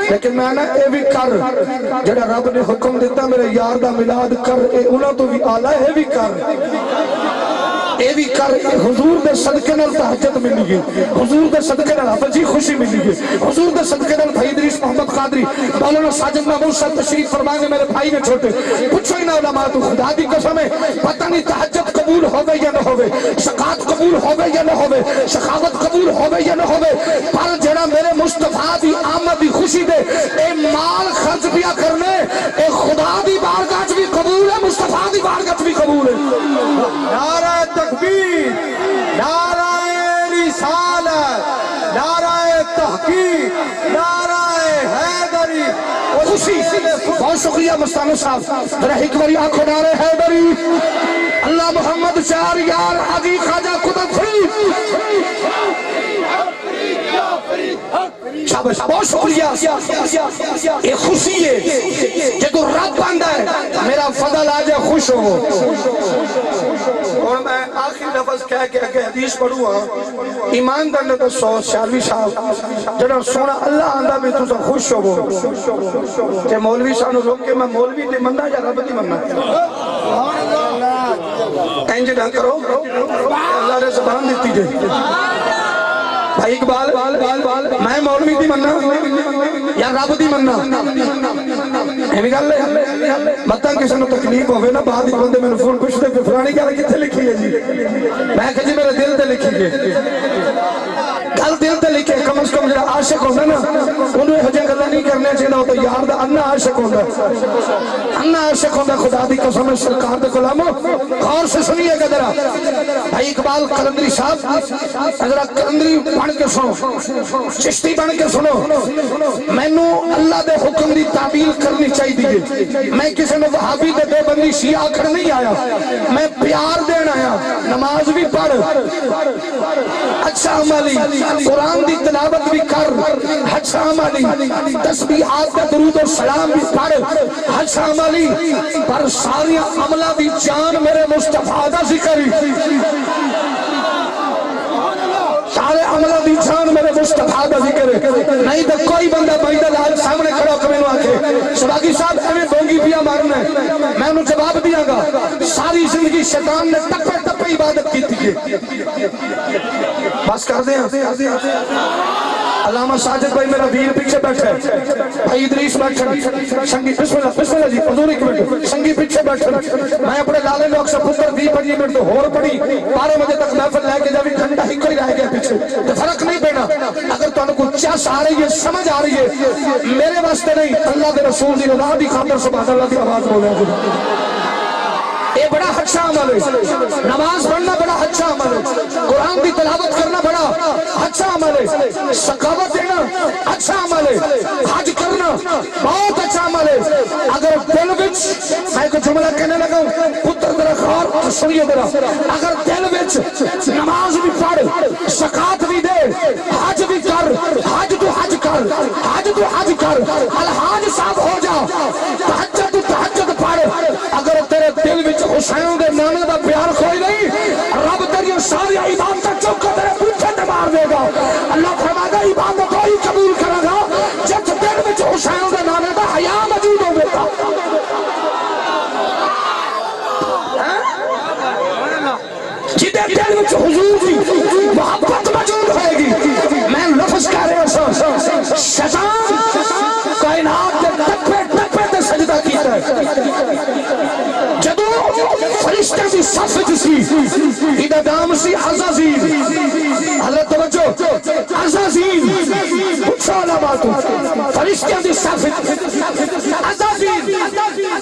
لیکن میں نے اے بھی کر جڑا رب نے حکم دیتا میرے یار دا ملاد کر اے انہاں تو بھی آلہ ہے بھی کر اے بھی کر حضور دے صدقے نال تہجد ملی گئی حضور دے صدقے نال حفظی خوشی ملی گئی حضور دے صدقے نال بھائی ادریس محمد قادری مولانا ساجد محمود صاحب تشریف فرمائے میرے بھائی نے چھوٹے پوچھو ہی نہ علماء تو خدا دی قسم ہے پتہ نہیں تہجد قبول ہوگے یا نہ ہوگے زکات قبول ہوگے یا نہ ہوگے سخاوت قبول ہوگے یا نہ ہوگے پر جڑا میرے مصطفیٰ دی آمد دی خوشی دے اے مال خرچ بیا کرنے اے خدا دی بارگاہ بھی قبول ہے مصطفیٰ دی بارگاہ بھی قبول ہے نعرہ تکبیر نعرہ رسالت نعرہ تحقیق نعرہ حیدری خوشی بہت شکریہ مستانو صاحب ذرا ایک باری آنکھوں نعرہ حیدری اللہ محمد چار یار حقی خواجہ قدر فرید شابش بہت شکریہ یہ خوشی ہے جدو رب باندھا ہے میرا فضل آجا خوش ہو اور میں آخری لفظ کہہ کے حدیث پڑھوں ایمان دن تو سو شاروی صاحب جنہوں سونا اللہ آندہ میں تو سا خوش ہو کہ مولوی صاحب روک کے میں مولوی دے مننا یا رب دی مننا اینجے نہ کرو اللہ نے زبان دیتی جے بھائی اقبال میں مولوی دی مننا یا رب دی مننا ایمی گل لے مطلب کسی نے تکلیف ہوئے نا بعد ایک بندے میں نے فون پوچھتے پہ فلانی کیا کتنے لکھی ہے جی میں کہ جی میرے دل تے لکھی ہے گل دل تے لکھے کم از کم جڑا عاشق ہوتا نا انہوں ہجے گلا نہیں کرنے چاہیے ہوتا یار دا انہ عاشق ہوتا انہ عاشق ہوتا خدا دی قسم سرکار دے کلامو غور سے سنیے گا ذرا بھائی اقبال قلندری صاحب ذرا قلندری بن کے سنو چشتی بن کے سنو میں نو اللہ دے حکم دی تعبیل کرنی چاہیے میں کسی نے وہابی دے دو بندی شیعہ کر نہیں آیا میں پیار دین آیا نماز بھی پڑھ اچھا عملی قرآن دی تلاوت بھی کر اچھا عملی تسبیحات کا درود و سلام بھی پڑھ اچھا عملی پر ساری عملہ دی جان میرے مصطفیٰ دا ذکر سارے عملہ دی جان میرے مصطفیٰ دا ذکر نہیں تو کوئی بندہ بھائی لال سامنے کھڑا کمیں نو آکے سباقی صاحب ایمیں بونگی پیا مارنا ہے میں انہوں جواب دیا گا ساری زندگی شیطان نے ٹپے ٹپے عبادت کی تھی بس کر دیں علامہ ساجد بھائی میرا ویر پیچھے بیٹھے بھائی ادریس بیٹھے سنگی بسم اللہ جی حضور ایک منٹ سنگی پیچھے بیٹھے میں اپنے لالے لوگ سے پتر دی پڑھی منٹ تو ہور پڑھی 12 بجے تک محفل لے کے جب گھنٹہ ہی کوئی رہ گیا پیچھے تو فرق نہیں پینا اگر تو انہوں کو چاس آ رہی ہے سمجھ آ رہی ہے میرے واسطے نہیں اللہ دے رسول دی رضا دی خاطر سبحان اللہ دی آواز بولے یہ بڑا اچھا عمل ہے نماز پڑھنا بڑا اچھا عمل ہے قرآن کی تلاوت کرنا بڑا اچھا عمل ہے سخاوت دینا اچھا عمل ہے حج کرنا بہت اچھا عمل ہے اگر دل وچ میں کو جملہ کہنے لگا پتر ذرا خور سنیے ذرا اگر دل وچ نماز بھی پڑھ زکات بھی دے حج بھی کر حج تو حج کر حج تو حج کر الحاج صاحب ہو جا تہجد پڑھ اگر تیرے دل وچ حسین دے نانے دا پیار کوئی نہیں رب تیری ساری عبادت چوک کو تیرے پوچھے تے مار دے گا اللہ فرمائے گا عبادت کوئی قبول کرے گا جب دل وچ حسین دے نانے دا حیا موجود ہوگا جدے دل وچ حضور دی محبت موجود ہوئے گی میں لفظ کہہ رہے ہیں شیطان کائنات کے تک ادا نام سی عزازیل حضرت توجہ عزازیل پچھا علاماتو فرشتیاں دی صافت عزازیل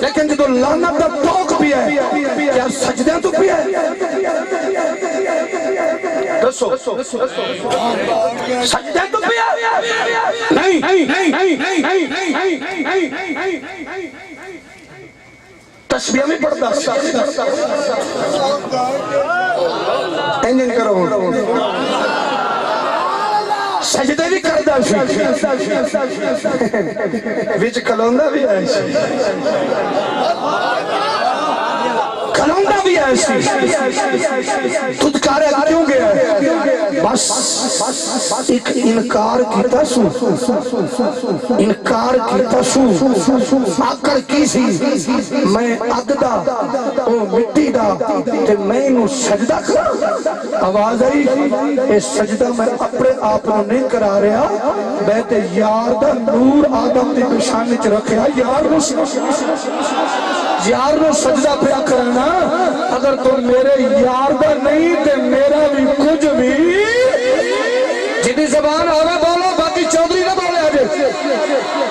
لیکن جدو لعنت دا توق بھی ہے کیا سجدہ تو بھی ہے دسو سجدہ تو بھی ہے نہیں تسبیح میں پڑھتا انجن کرو سجدے بھی کردہ وچ کلوندہ بھی ایسی کلوندہ بھی ایسی تدکارے کیوں گیا بس ایک انکار کیتا سو آکر کی سی میں اگدہ او مٹی دا تے میں انہوں سجدہ کرا آواز آئی اے سجدہ میں اپنے آپ نے نہیں کرا رہا بیتے یار دا نور آدم دی پشانے چ رکھیا یار نو سجدہ پیا کرنا اگر تو میرے یار دا نہیں تے میرا بھی کچھ بھی جنہی زبان آوے بولو باقی چودری نہ بولے آجے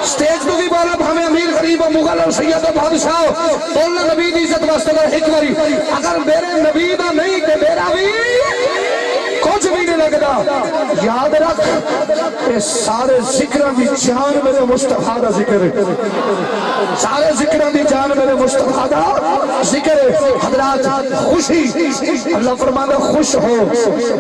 سٹیج تو بھی بولو ہمیں امیر غریب و مغل و سید و بادشاہ بولنا نبی دی عزت واسطہ دا حکمری اگر میرے نبی دا نہیں تے میرا بھی کچھ بھی نہیں لگتا یاد رکھ یہ سارے ذکران دی جان میرے مصطفیٰ دا ذکر ہے سارے ذکران دی جان میرے مصطفیٰ دا ذکر ہے حضرات خوشی اللہ فرمانا خوش ہو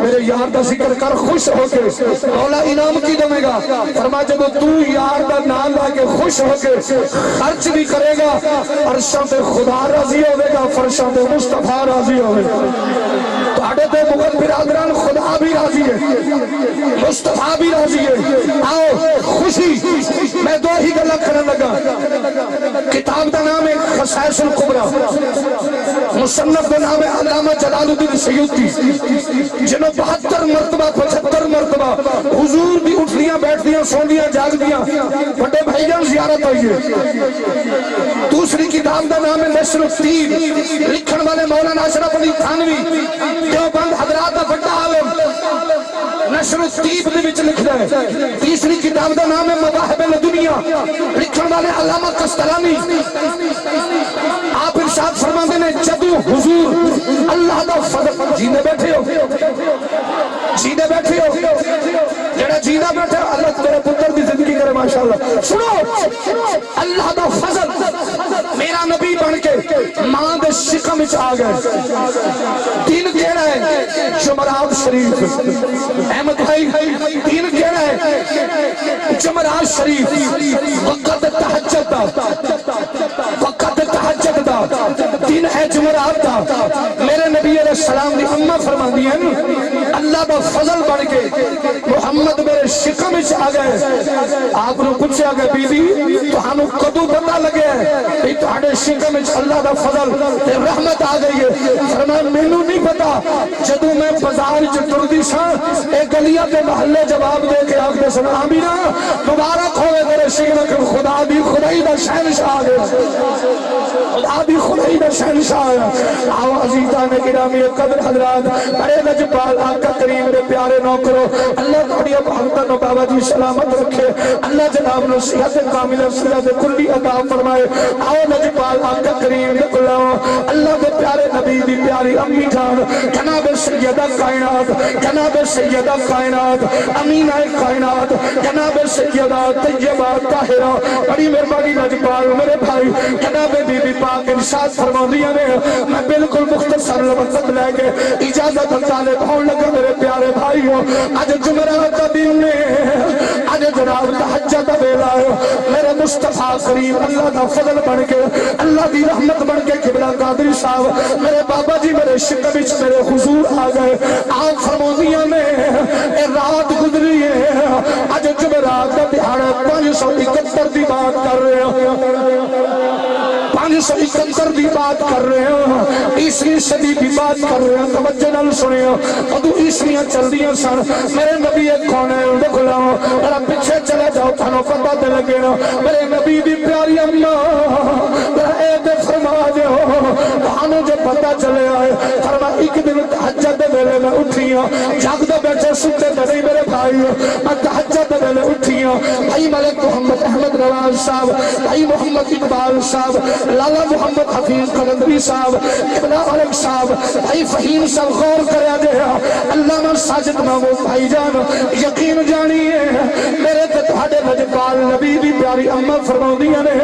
میرے یار دا ذکر کر خوش ہو کے مولا انعام کی دمے گا فرما جب تو یار دا نام لا کے خوش ہو کے خرچ بھی کرے گا عرشاں پہ خدا راضی ہوئے گا فرشاں پہ مصطفیٰ راضی ہوئے گا تو آڑے پہ مغل برادران خدا بھی راضی ہے مصطفیٰ بھی راضی ہے آؤ خوشی میں دو ہی گلہ کرنے لگا کتاب دا نام ہے خصائص القبرہ مصنف دا نام ہے علامہ جلال الدین سیوطی جنہوں 72 مرتبہ 75 مرتبہ حضور دی اٹھلیاں بیٹھدیاں سوندیاں جاگدیاں بڑے بھائیان زیارت ہوئی ہے دوسری کتاب دا نام ہے نشر الطیب لکھن والے مولانا اشرف علی تھانوی دیوبند حضرات دا بڑا عالم نشر الطیب دے وچ لکھدا ہے تیسری کتاب دا نام ہے مواہب الدنیا لکھن والے علامہ قسطلانی آپ ارشاد فرماندے نے جدو حضور اللہ دا فضل جینے بیٹھے ہو جڑا جینا بیٹھے ہو اللہ تیرے پتر دی زندگی کرے ماشاءاللہ سنو اللہ دا فضل میرا نبی بن کے ماں دے شکم وچ آ گئے دین کہنا ہے جمعرات شریف احمد بھائی دین کہنا ہے جمعرات شریف وقت تہجد دا دن ہے جمعرات دا میرے نبی علیہ السلام دی امہ فرما دیا اللہ دا فضل بڑھ کے محمد میرے شکم وچ آ گئے آپ نے پوچھا کہ بی بی تو ہمیں کدو پتہ لگے کہ تہاڈے شکم وچ اللہ دا فضل تے رحمت آ گئی ہے فرمایا مینوں نہیں پتا جدوں میں بازار وچ ٹردی ساں اے گلیاں تے محلے جواب دے کے آکھدے سن آمینہ مبارک ہوئے میرے شکم کہ خدا دی خدائی دا شہنشاہ آ گئے خدا دی خدائی دا شہنشاہ ہے آو عزیزان گرامی قدر حضرات بڑے لجپال آقا کریم میرے پیارے نوکرو اللہ تھوڑی محمدن و بابا جی سلامت رکھے اللہ جناب نو صحت کامل صحت کلی عطا فرمائے آو لجپال آقا کریم دے کلاو اللہ دے پیارے نبی دی پیاری امی جان جناب سیدہ کائنات جناب سیدہ کائنات امینہ کائنات جناب سیدہ طیبہ طاہرہ بڑی مہربانی لجپال میرے بھائی جناب بی بی پاک ارشاد فرماندیاں نے میں بالکل مختصر وقت لے کے اجازت طالب ہون لگا میرے پیارے بھائیوں آج جمعرات کا دن نے آج جناب تہجد دا ویلا ہے میرے مصطفیٰ کریم اللہ دا فضل بن کے اللہ دی رحمت بن کے قبلہ قادری صاحب میرے بابا جی میرے شکم وچ میرے حضور آ گئے آپ فرماندیاں نے اے رات گزری ہے آج جمعرات کا دہاڑا 571 دی بات کر رہے ہیں 571 دی بات کر رہے ہیں عیسوی صدی دی بات کر رہے ہیں توجہ نال سنیو ادو عیسویاں چل دیاں سن میرے نبی ایک کونے دیکھ لو ذرا پیچھے چلے جاؤ تھانوں پتہ تے لگے نا میرے نبی دی پیاری اماں ذرا اے تے فرما دیو بہانے جو پتا چلے آئے فرما ایک دن تہجد دے ویلے میں اٹھیاں جاگدے بیٹھے ستے تے نہیں میرے بھائی میں تہجد دے ویلے اٹھیاں بھائی ملک محمد احمد روان صاحب بھائی محمد اقبال صاحب لالا محمد حفیظ قلندری صاحب ابن علق صاحب بھائی فہیم صاحب غور کریا دے علامہ ساجد محمود بھائی جان یقین جانیے میرے تے تہاڈے لجپال نبی دی پیاری اماں فرماؤندیاں نے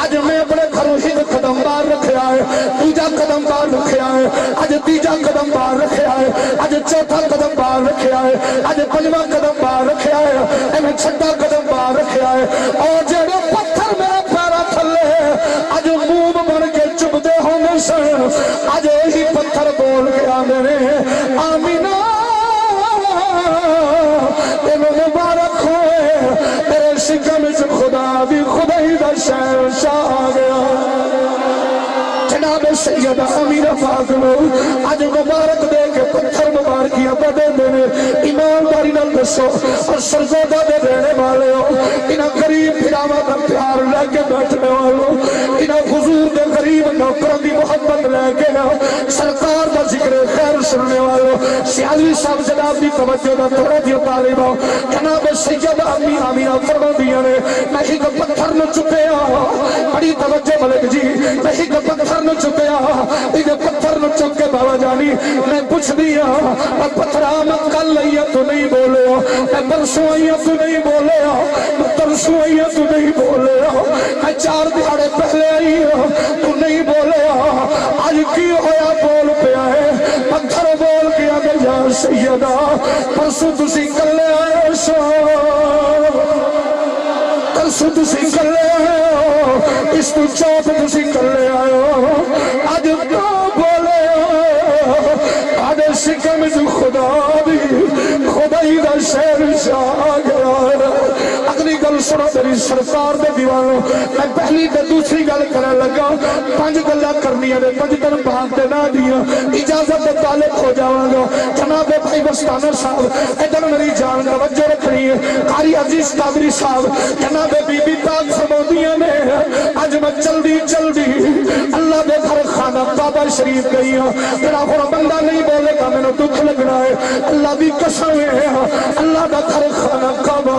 اج میں اپنے گھروں ہی قدم بار رکھیا ہے دوجا قدم بار رکھیا ہے اج تیجا قدم بار رکھیا ہے اج چوتھا قدم بار رکھیا ہے اج پنجواں قدم بار رکھیا ہے ایویں چھٹا قدم بار رکھیا ہے اور جڑے پتھر میرے پیراں تھلے اج موم بن کے چبدے ہوندے سن اج وہی پتھر بول کے آندے نے آمینہ تینوں مبارک ہوئے تیرے شکم وچ خدا دی خدائی دا شہنشاہ آ گیا جناب سیدہ امیرہ فاطمہ آج مبارک دے کے پتھر مبارکیاں بدے دینے ایمانداری نال دسو اور سرزودہ دے دینے والے ہو انہاں قریب پھراوا دا پیار لے کے بیٹھنے والوں انہاں حضور دے قریب نوکروں دی محبت لے کے سرکار دا ذکر خیر سننے والوں سیالی صاحب جناب دی توجہ دا تھوڑا دی طالب ہو جناب سیدہ امی آمینہ فرما دیا نے میں ہی پتھر نہ چکیا بڑی توجہ ملک جی میں ہی پتھر نہ چکیا انہیں پتھر نہ چک کے بابا جانی میں پوچھ دیا میں پتھر آمد کل لئیا تو نہیں بولے ہو میں برسوں آئیا تو نہیں بولے ہو میں ترسوں آئیا تو نہیں بولے ہو میں 4 دہاڑے پہلے آئی ہو تو نہیں بولے ہو آج کی ہویا بول پہ آئے پتھر بول کے آگے یا سیدہ پرسوں تسی کلے آئے سو پرسوں تسی کلے آئے ہو اس تو چوت تسی کلے آئے ہو آج تو بولے ہو آج شکم جو خدا بھی خدای دا شہر شاہ آ گیا اگلی گل سنو میری سرکار دے دیوانوں میں پہلی تے دوسری گل کرنے لگا 5 گلاں کرنی ہے 5 دن بعد دے نہ دیا اجازت دے طالب ہو جاواں گا جناب بھائی بستانر صاحب ادھر میری جان توجہ رکھنی ہے قاری عزیز قادری صاحب جناب بی بی پاک فرماؤندیاں نے اج میں جلدی اللہ دے گھر خانہ کعبہ شریف گئی ہوں تیرا ہور بندہ نہیں بولے گا میں نے دکھ لگنا ہے اللہ بھی قسم ہے اللہ دا گھر خانہ کعبہ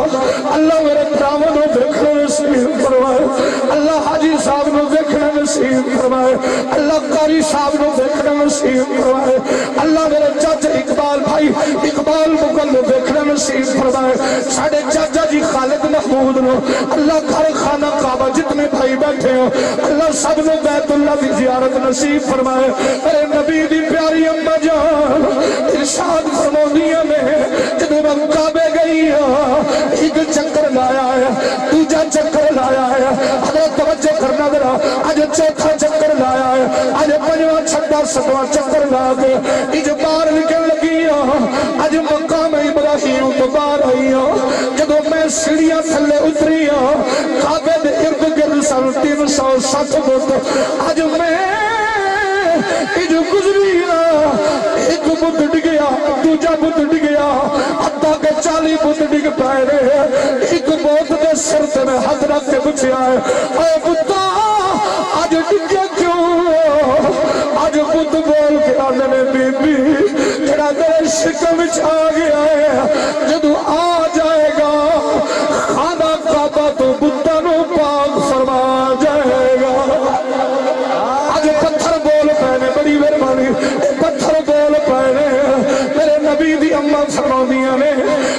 اللہ میرے پراون نو دیکھنا نصیب فرمائے اللہ حاجی صاحب نو دیکھنا نصیب فرمائے اللہ قاری صاحب نو دیکھنا نصیب فرمائے اللہ میرے چاچا اقبال بھائی اقبال مغل نو دیکھنا نصیب فرمائے ساڑھے چاچا جی خالد محمود نو اللہ گھر خانہ کعبہ جتنے بھائی بیٹھے ہو اللہ سب نے بیت اللہ کی زیارت نصیب فرمائے اے نبی دی پیاری اماں جان ارشاد فرماؤندیاں نے جدوں میں کعبے گئی ایک چکر لایا ہے دوجا چکر لایا ہے حضرت توجہ کرنا ذرا آج چوتھا چکر لایا ہے آج 5واں 6واں 7واں چکر لا کے اج باہر نکل لگی آج مقام ابراہیم تو باہر آئی جدوں میں سیڑھیاں تھلے اتری کعبے دے ارد گرد سن 360 فٹ آج میں جو گزری ایک بت ڈگ گیا دوجا بت ڈگ گیا حتیٰ کہ 40 بت ڈگ پائے رہے ایک بت دے سر تے میں ہاتھ رکھ کے پوچھیا ہے اے بتا آج ڈگیا کیوں آج بت بول کے آنے نے بی بی جڑا میرے شکم وچ آ گیا ہے جدوں آ جائے گا خانہ کعبہ تو بتاں نو پاک فرما جائے گا آج پتھر بول پہنے بڑی مہربانی پتھر بول پہنے میرے نبی دی اماں فرماؤندیاں نے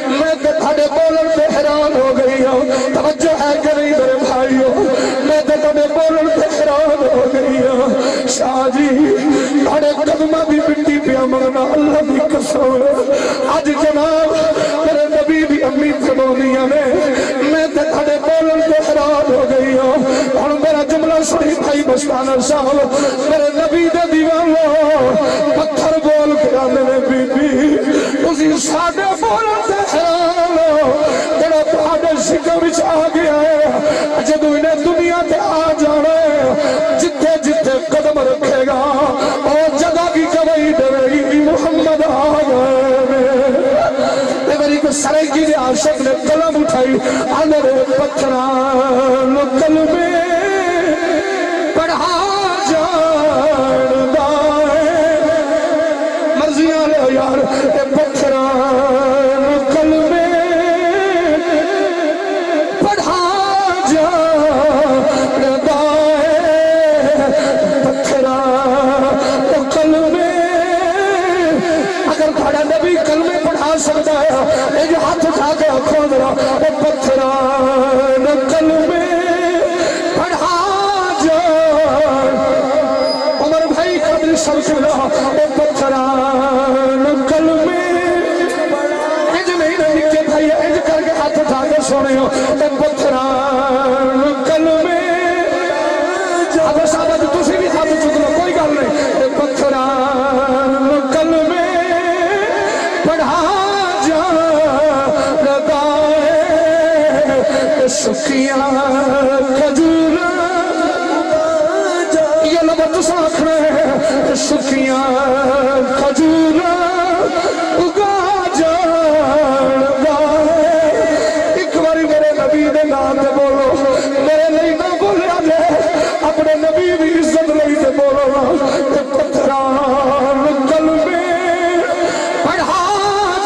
میں تے تھاڈے بولن تے حیران ہو گئی ہوں توجہ ہے کہ نہیں میرے بھائیو میں تے تھاڈے بولن تے حیران ہو گئی ہوں شاہ جی تھاڈے قدماں دی مٹی پیا منگنا اللہ دی قسم اج جناب میرے نبی دی امی فرماؤندیاں نے میں تے تھاڈے بولن تے حیران ہو گئی ہوں ہن میرا جملہ سنی بھائی بستانر صاحب میرے نبی دے دیوانو پتھر بول کے آنے نے بی بی تسی ساڈے بولن تے حیران ہو جڑا تہاڈے شکم وچ آ گیا ہے جدوں انہیں دنیا تے آ جانا ہے جتھے جتھے قدم رکھے گا اور جگہ کی گواہی دے گی محمد آ گئے میری کو سرائیکی دے عاشق نے قلم اٹھائی آنے رے پتھران قلبے پڑھا جا سکتا ہے ایک ہاتھ اٹھا کے آنکھوں ذرا پتھران قلبِ پڑھا جان عمر بھائی قدر شمس اللہ پتھران قلبِ انج نہیں نکے بھائی انج کر کے ہاتھ اٹھا کے سونے ہو پتھران قلبِ اگر صاحب تسی بھی ہاتھ چک لو کوئی گل نہیں پتھران قلبِ پڑھا جان لگائے سکیاں کھجورا یہ لبت ساکھ رہے سکیاں کھجورا اگا جان لگائے ایک باری میرے نبی دے نام دے بولو میرے لئے نہ بولیا لے اپنے نبی بھی عزت لئی دے بولو پتھران قلبِ پڑھا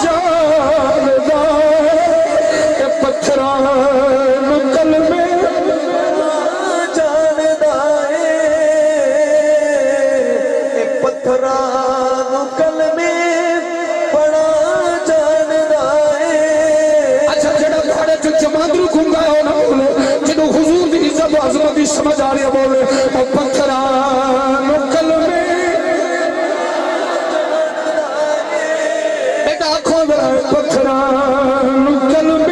جان لگائے پتھران قلبِ جان دائے پتھران قلبِ پڑھا جان دائے اچھا جڑا بھاڑے جو جماندرو گھنگا ہے نہ بولے جنہوں حضور دی عزت و عظمتی سمجھ آ رہی ہے بولے پتھران قلبِ بیٹا آنکھوں ذرا پتھران قلبِ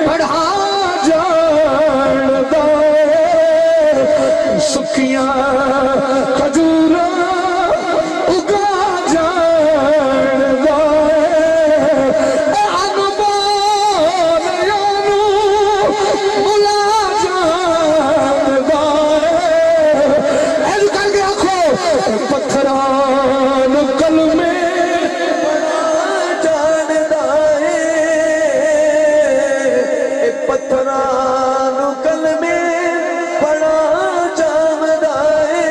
پڑھا جان دائے سکیاں کھجورا اگا جان دائے انبار یانو بلا جان دائے ایسا کر کے آنکھوں پتھران قلبِ جان دائے پتھران قلبِ پڑھا جان دائے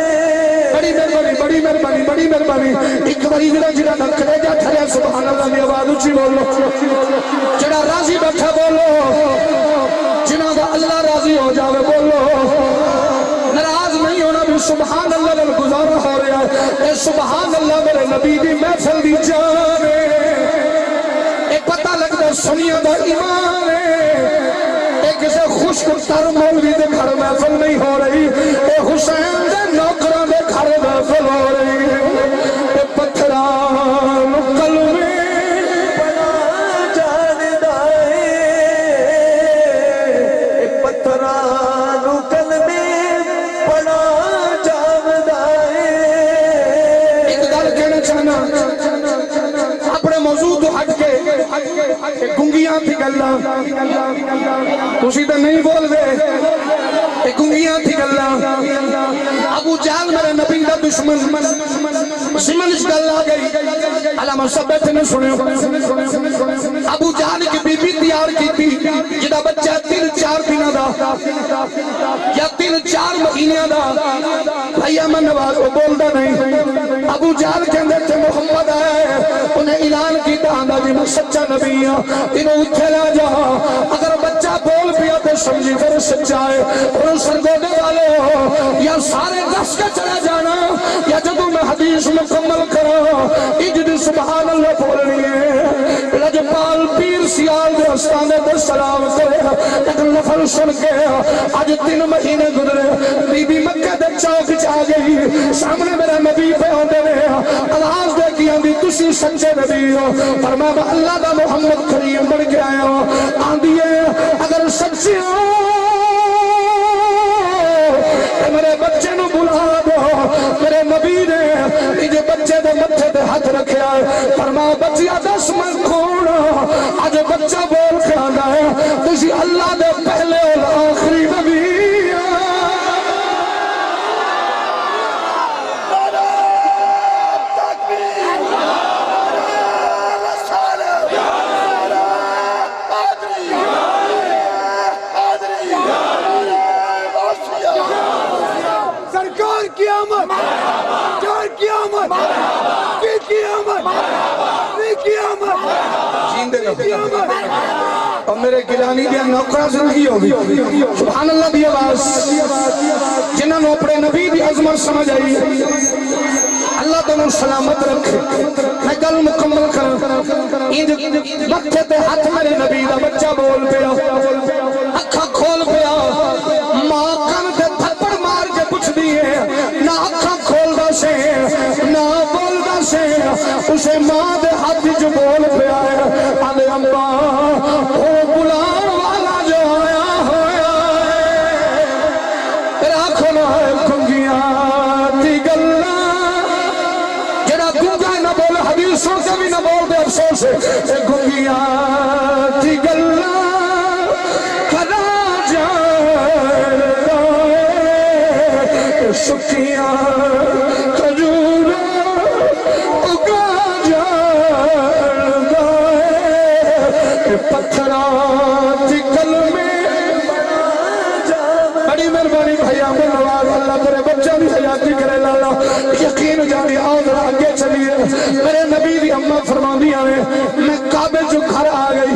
بڑی مہربانی ایک باری جڑا نکھڑے جا ٹھریا سبحان اللہ دی آواز اچھی بولو جڑا راضی بیٹھا بولو جنہاں دا اللہ راضی ہو جاوے بولو ناراض نہیں ہونا بھی سبحان اللہ دل گزارا ہو رہا ہے اے سبحان اللہ میرے نبی دی محفل دی جان اے پتہ لگتا سنیا دا ایمان اے کسے خشک تر مولوی دے گھر محفل نہیں ہو رہی اے حسین دے نوکران دے گھر محفل ہو رہی اے پتھران قلبِ جان دائے پتھران قلبِ پڑھا جان دائے ایک گل کہنا چاہنا اپنے موضوع تو ہٹ کے گنگیاں تھی گلہ تسی تو نہیں بول دے گنگیاں تھی گلہ ابو جہل میرے نبی دا دشمن سمنش گل آ گئی علامہ سب بیٹھے نے سنے ابو جہل کی بی بی تیار کی تھی جدا بچہ 3-4 دنوں دا یا 3-4 مہینے دا بھائی امن نواز وہ بولتا نہیں ابو جہل کہندے تھے محمد آئے انہیں اعلان کی آندا جی میں سچا نبی ہوں انہوں اتھے لا جا اگر بچہ بول پیا تو سمجھی پھر سچا ہے اور سرگودے والے ہو یا سارے دس کے چلا جانا یا جدو میں حدیث مکمل کرا اجد سبحان اللہ بولنی ہے لجپال پیر سیال دے استانے دے سلام کرے لیکن نفل سن کے آج 3 مہینے گزرے بی بی مکہ دے چوک جا گئی سامنے میرا نبی پہ ہوندے نے آواز دے کی آندی تسی سچے نبی ہو پر میں اللہ دا محمد کریم بن کے آیا ہوں آندی ہے اگر سچے ہو میرے بچے نو بلا دو میرے نبی نے تیجے بچے دے متھے دے ہاتھ رکھیا ہے فرما بچیا 10 من کون آج بچہ بول کے آنا ہے تسی اللہ دے پہلے اور آخری نبی اور میرے گلانی دیا نوکرہ زندگی ہوگی سبحان اللہ دی آواز جنہوں نے اپنے نبی دی عظمت سمجھ آئی اللہ تمہیں سلامت رکھے میں گل مکمل کروں مکھے تے ہاتھ میرے نبی دا بچہ بول پیا اکھا کھول پیا ماں کن تے تھپڑ مار کے پوچھ دیئے نہ اکھا کھول دا سے نہ بول دا سے اسے ماں دے ہاتھ جو بول پیا ہے آلے امبا او بلان والا جو آیا ہویا ہے راکھو نہ ہے کنگیاں تی گلہ جڑا گنگا نہ بول حدیثوں سے بھی نہ بول دے افسوس ہے گنگیاں تی گلہ کرا جائے سکیاں کجورا اگا جائے پتھرات گل میں بڑی مہربانی بھائیا میں نواز اللہ تیرے بچہ بھی حیاتی کرے لالا یقین جانی آؤ ذرا آگے چلیے میرے نبی دی اماں فرماندیاں نے میں کعبے جو گھر آ گئی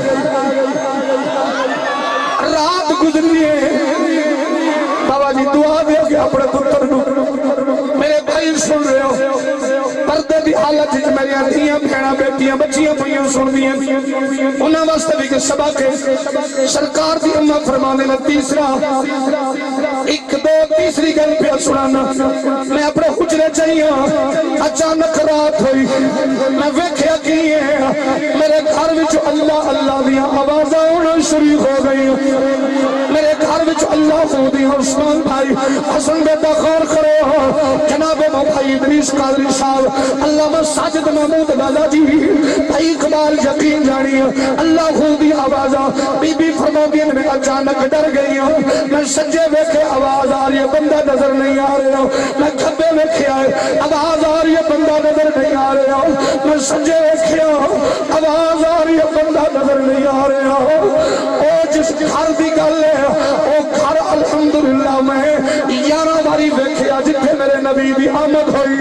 رات گزری ہے بابا جی دعا دے کہ اپنے پتر میرے بھائی سن رہے ہو پردے دی حالت جی میری دھیاں بھیڑا بیٹیاں بچیاں پہیاں سن دیاں انہاں واسطے بھی کہ سبق ہے سرکار دی اماں فرمانے میں تیسرا ایک دو تیسری گل پہ سنانا میں اپنے حجرے چاہیے اچانک رات ہوئی میں ویکھیا کی ہے میرے گھر وچ اللہ اللہ دیاں آوازاں ہونا شروع ہو گئی میرے گھر وچ اللہ ہو دی عثمان بھائی حسن بیٹا غور کرو جناب بھائی ادریس قادری صاحب علامہ ساجد محمود بالا جی بھائی اقبال یقین جانی اللہ ہو دی آوازاں بی بی فرماندی میں اچانک ڈر گئی ہوں میں سجے ویکھے آواز آ رہی ہے بندہ نظر نہیں آ رہا میں کھبے ویکھے آئے آواز آ رہی ہے بندہ نظر نہیں آ رہا میں سجے ویکھے آواز آ رہی ہے بندہ نظر نہیں آ رہا او جس گھر دی گل ہے او گھر الحمدللہ میں 11 باری ویکھیا جتھے میرے نبی دی آمد ہوئی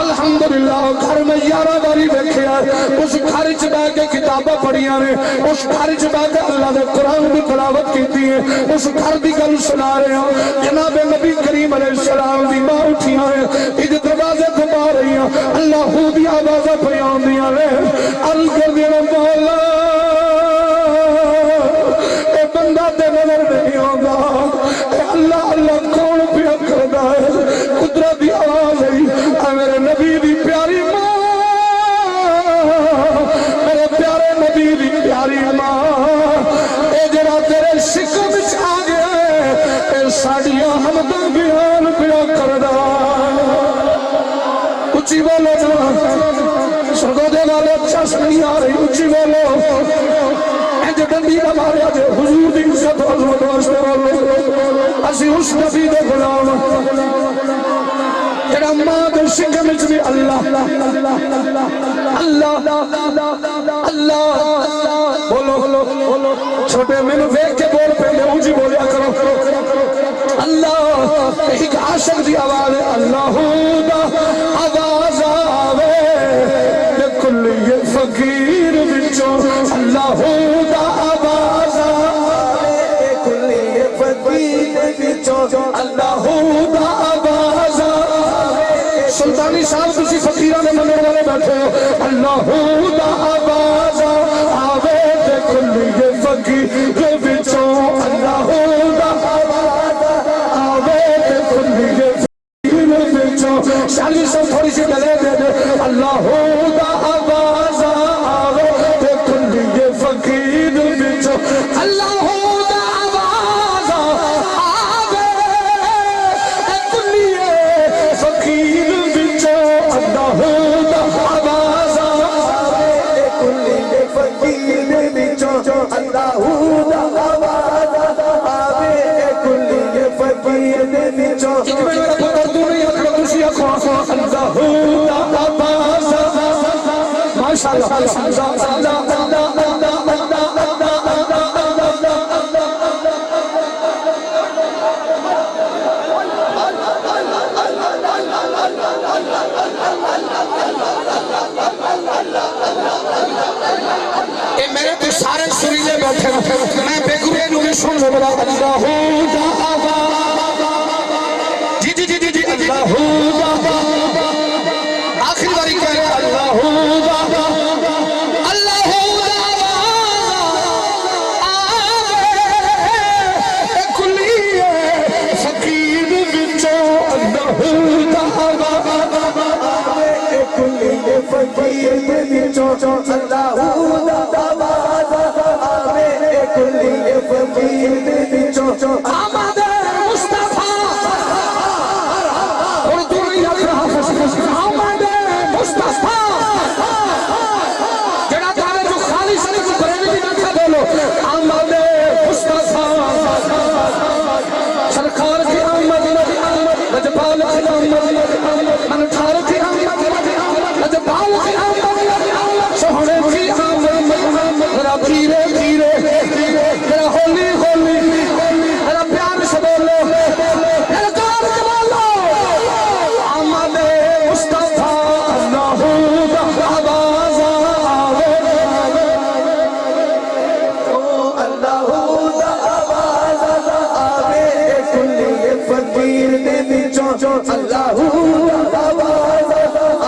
الحمدللہ گھر میں 11 باری ویکھیا اس گھر چ بیٹھ کے کتاباں پڑھیاں نے اس گھر چ بیٹھ کے اللہ دے قرآن دی تلاوت کیتی ہے اس گھر دی گل سنا رہے ہیں جناب نبی کریم علیہ السلام دی ماں اٹھیاں ہیں اج دروازے تھما رہی ہیں اللہ دی آوازاں پیان دیاں نے عرض کر دیا مولا اے بندہ تے نظر نہیں آندا اے اللہ اللہ کون پیا کردا ہے قدرت دی آواز ہے اے میرے نبی دی پیاری ماں میرے پیارے نبی دی پیاری ماں اے جڑا تیرے شکم وچ آ گیا ہے اے ساڈیاں حمداں بیان پیا کردا اچھی بولو جا سرگو دے والے چس نہیں آ رہی اچھی بولو جو ڈنڈی نہ ماریا جو حضور دی عزت و عظمت واسطے بولو اسی اس نبی دے غلام جڑا ماں دے شکم وچ بھی اللہ اللہ بولو چھوٹے مینوں ویکھ کے بول پے اونچی بولیا کرو اللہ ایک عاشق دی آواز ہے اللہ دا آواز آوے کل یہ فقیر وچوں اللہ دا آواز آوے کل یہ فقیر وچوں اللہ دا آواز آوے سلطانی صاحب تسی فقیراں دے منن والے بیٹھے ہو اللہ دا آواز آوے کل یہ فقیر وچوں اللہ دا آواز آوے کل یہ فقیر وچوں شالی سو تھوڑی سی گلے دے دے اللہ دا آواز آوے کل یہ فقیر وچوں اللہ دا آواز آوے کل یہ فقیر وچوں اللہ دا آواز آوے کل یہ فقیر وچوں اللہ دا آواز آوے کل یہ فقیر وچوں ایک منٹ میرا پتر تو نہیں اکھڑا دوسری اکھڑا اللہ دا آواز ماشاءاللہ اے میرے تو سارے سریلے بیٹھے میں بے گروہ نو بھی سن رہا اللہ دا آواز جی اللہ دا فقیر دے وچوں اللہ دا آواز آوے کلی فقیر دے وچوں آمد مصطفیٰ اردو نہیں آ رہا آمد مصطفیٰ جڑا کہا جو خالی صرف بریلی بھی نہ بولو آمد مصطفیٰ سرکار کی آمد لجپال کی آمد منٹھار کی آمد لجپال کی آمد سوہنے کی آمد ذرا دھیرے دھیرے ذرا ہولی ہولی ذرا پیار سے بولو للکار کے بولو آمد مصطفیٰ اللہ دا آواز آوے اللہ دا آواز آوے کلی فقیر دے وچوں اللہ دا آواز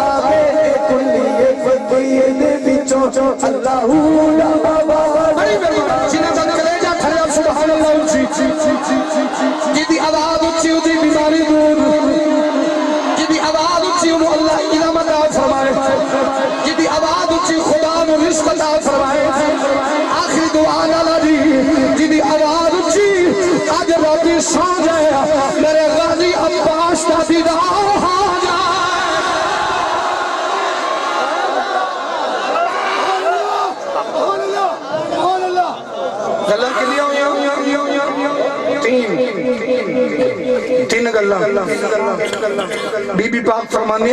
آوے کلی فقیر دے وچوں اللہ دا آواز جنہ کا کلیجہ کھڑے اب سبحان اللہ اچھی جدی آواز اچھی ہوتی بیماری دور جدی آواز اچھی ہوں اللہ علامت آ فرمائے جدی آواز اچھی خدا نو رزق عطا فرمائے آخری دعا لالا جی جدی آواز اچھی آج راتی سو جائے میرے غازی عباس کا دیدار ہو جائے گلہ کے لیے تین گلہ بی بی پاک فرمانی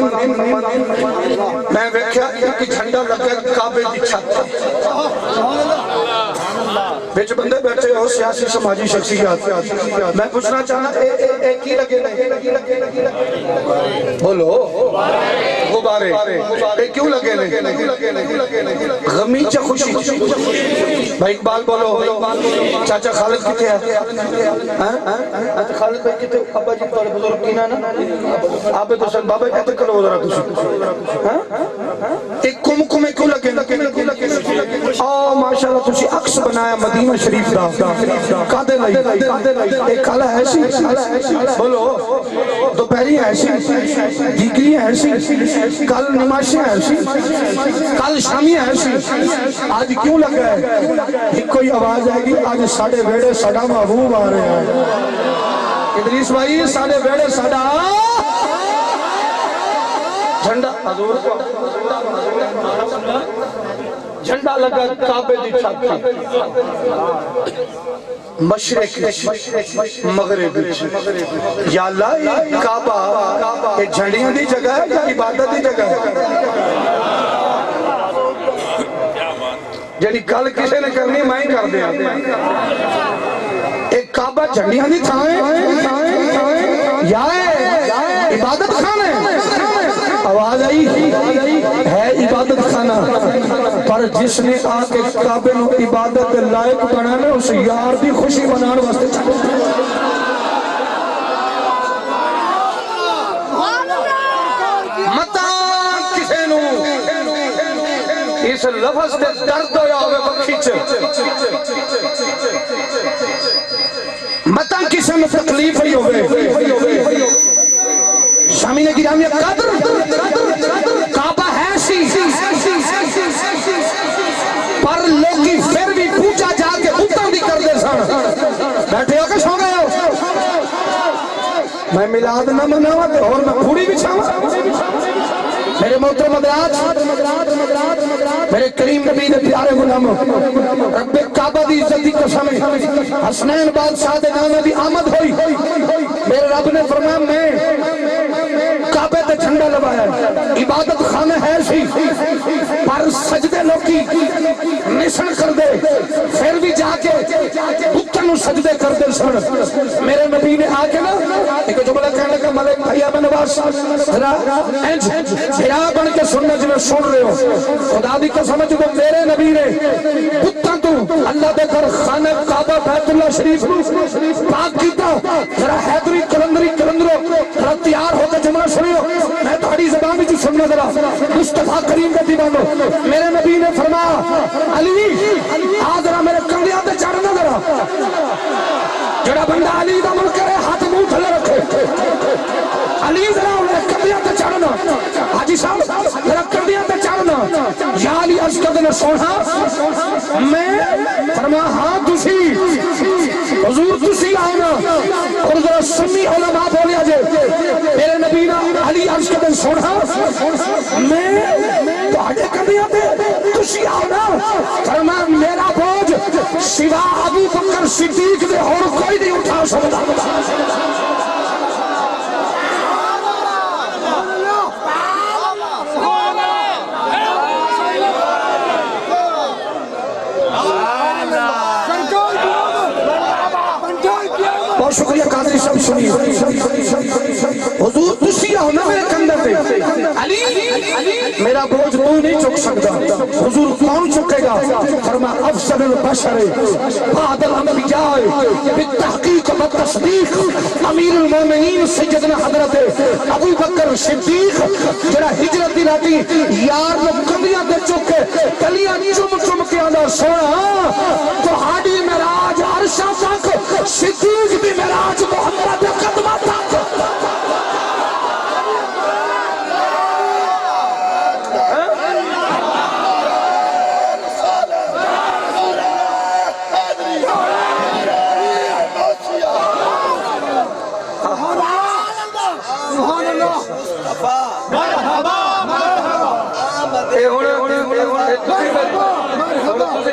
میں ویکھیا کہ جھنڈا لگے کعبے دی چھت بچ بندے بیٹھے ہو سیاسی سماجی شخصیات میں پوچھنا چاہنا اے کی لگے نہیں بولو غبارے اے کیوں لگے نہیں غمی چا خوشی بھائی اقبال بولو چاچا خالد کتے ہیں خالد بھائی کتے ابا جی بڑے بزرگ کینا نا آپ تو سن بابا ایتے کرو ذرا تسی ایک کم کیوں لگے ماشاءاللہ تسی عکس بنایا مدینہ شریف دا کادے نہیں ایک کالا ایسی بولو دوپہری ایسی دیگری ایسی کل نماشی ایسی کل شامی ایسی آج کیوں لگا ہے ایک کوئی آواز آئے گی آج ساڑھے بیڑے ساڑھا محبوب آ رہے ہیں ادریس بھائی ساڑھے بیڑے ساڑھا جھنڈا حضور جھنڈا لگا کعبے دی چھت مشرق مغرب یا اللہ یہ کعبہ یہ جھنڈیاں دی جگہ ہے یا عبادت دی جگہ ہے جنہی کل کسے نے کرنی مائیں کر دیا ایک کعبہ جھنڈیاں دی تھائیں یا عبادت خانے آواز آئی ہے عبادت خانہ پر جس نے آکے کعبے نو عبادت لائق بنانے اس یار دی خوشی بنانے واسطے چاہتے متا کسے نو اس لفظ دے درد ہویا ہوئے بکھیچ متا کسے نو تکلیف ہی ہوئے شامی نے گرامی قدر کعبہ ہے سی پر لوگی پھر بھی پوچھا جا کے اتن بھی کر دے سن بیٹھے ہو کہ سو گئے ہو میں میلاد نہ مناوا تے اور میں پھوڑی بھی چھاوا میرے محترم حضرات میرے کریم نبی دے پیارے غلاموں رب کعبہ دی عزت دی قسم حسنین بادشاہ دے نامے دی آمد ہوئی میرے رب نے فرمایا میں کعبے تے جھنڈا لگایا عبادت خانہ ہے سی پر سجدے لوکی نشن کر دے پھر بھی جا کے بتوں سجدے کر دے سن میرے نبی نے آ کے نا ایک جملہ کہنے لگا ملک بھائی ابن نواز بھیا بن کے سننا جو سن رہے ہو خدا دی قسم جو میرے نبی نے بتوں تو اللہ دے کر خانہ کعبہ بیت اللہ شریف پاک کیتا ذرا حیدری کلندرو ذرا تیار ہو کے جملہ سنیو میں تھوڑی زبان بھی جو سننا ذرا مصطفیٰ کریم کے دیوانو میرے نبی نے فرمایا علی آ ذرا میرے کندھیاں تے چڑھنا ذرا جڑا بندہ علی دا من کرے ہاتھ منہ تھلے رکھے علی ذرا میرے کندھیاں تے چڑھنا حاجی صاحب ذرا کندھیاں تے یا علی عرض کردے نے سونا میں فرما ہاں تسی حضور تسی آنا اور ذرا سنی علماء بولے آجے میرے نبی نا علی عرض کردے نے سونا میں تو آگے کرنے آتے تسی آنا فرما میرا بوجھ سوا ابو بکر صدیق دے اور کوئی نہیں اٹھا سکتا بہت شکریہ قادری صاحب سنیے حضور تسی آنا میرے کندر دے علی میرا بوجھ تو نہیں چک سکتا حضور کون چکے گا فرما افضل البشر بعد الانبیاء بالتحقیق و بالتصدیق امیر المومنین سیدنا حضرت ابو بکر صدیق جڑا ہجرت دی راتی یار نو کندیاں دے چکے کلیاں چم چم کے آندا سونا تو ہاڈی معراج عرشاں تک صدیق دی معراج محمد دے قدماں تک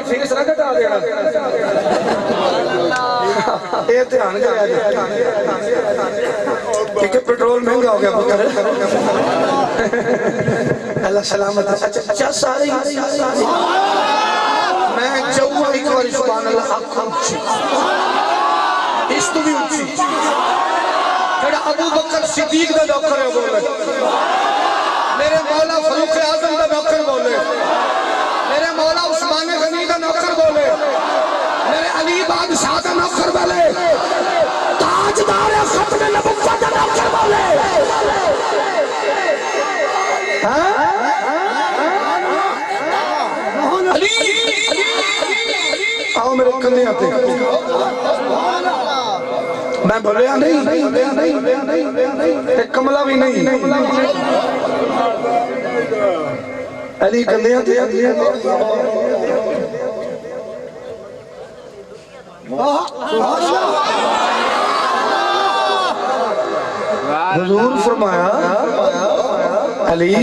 فیس نہ کٹا دینا یہ دھیان کریا کیونکہ پیٹرول مہنگا ہو گیا بکر اللہ سلامت اچھا ساری میں جوہ ایک باری سبحان اللہ حق اونچی اس تو بھی اونچی جڑا ابو بکر صدیق دا نوکر ہے بولے میرے مولا فاروق اعظم دا نوکر بولے میرے مولا عثمان غنی کا نوکر بولے میرے علی بادشاہ کا نوکر بولے تاجدار ختم نبوت کا نوکر بولے علی آؤ میرے کندے آتے میں بولیا نہیں ایک کملہ بھی نہیں علی کندے آتے حضور فرمایا علی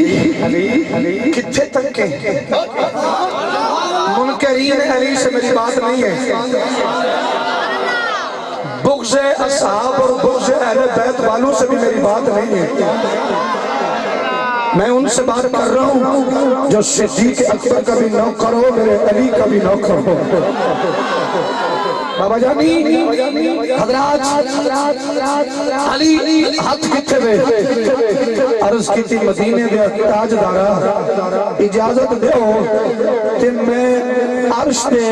کتھے تک کے منکرین علی سے میری بات نہیں ہے بغض اصحاب اور بغض اہل بیت والوں سے بھی میری بات نہیں ہے میں ان سے بات کر رہا ہوں جو صدیق اکبر کا بھی نوکر ہو میرے علی کا بھی نوکر ہو بابا جانی حضرات علی ہاتھ کتے بے عرض کی تھی مدینے دے تاجدارہ اجازت دے ہو کہ میں عرش دے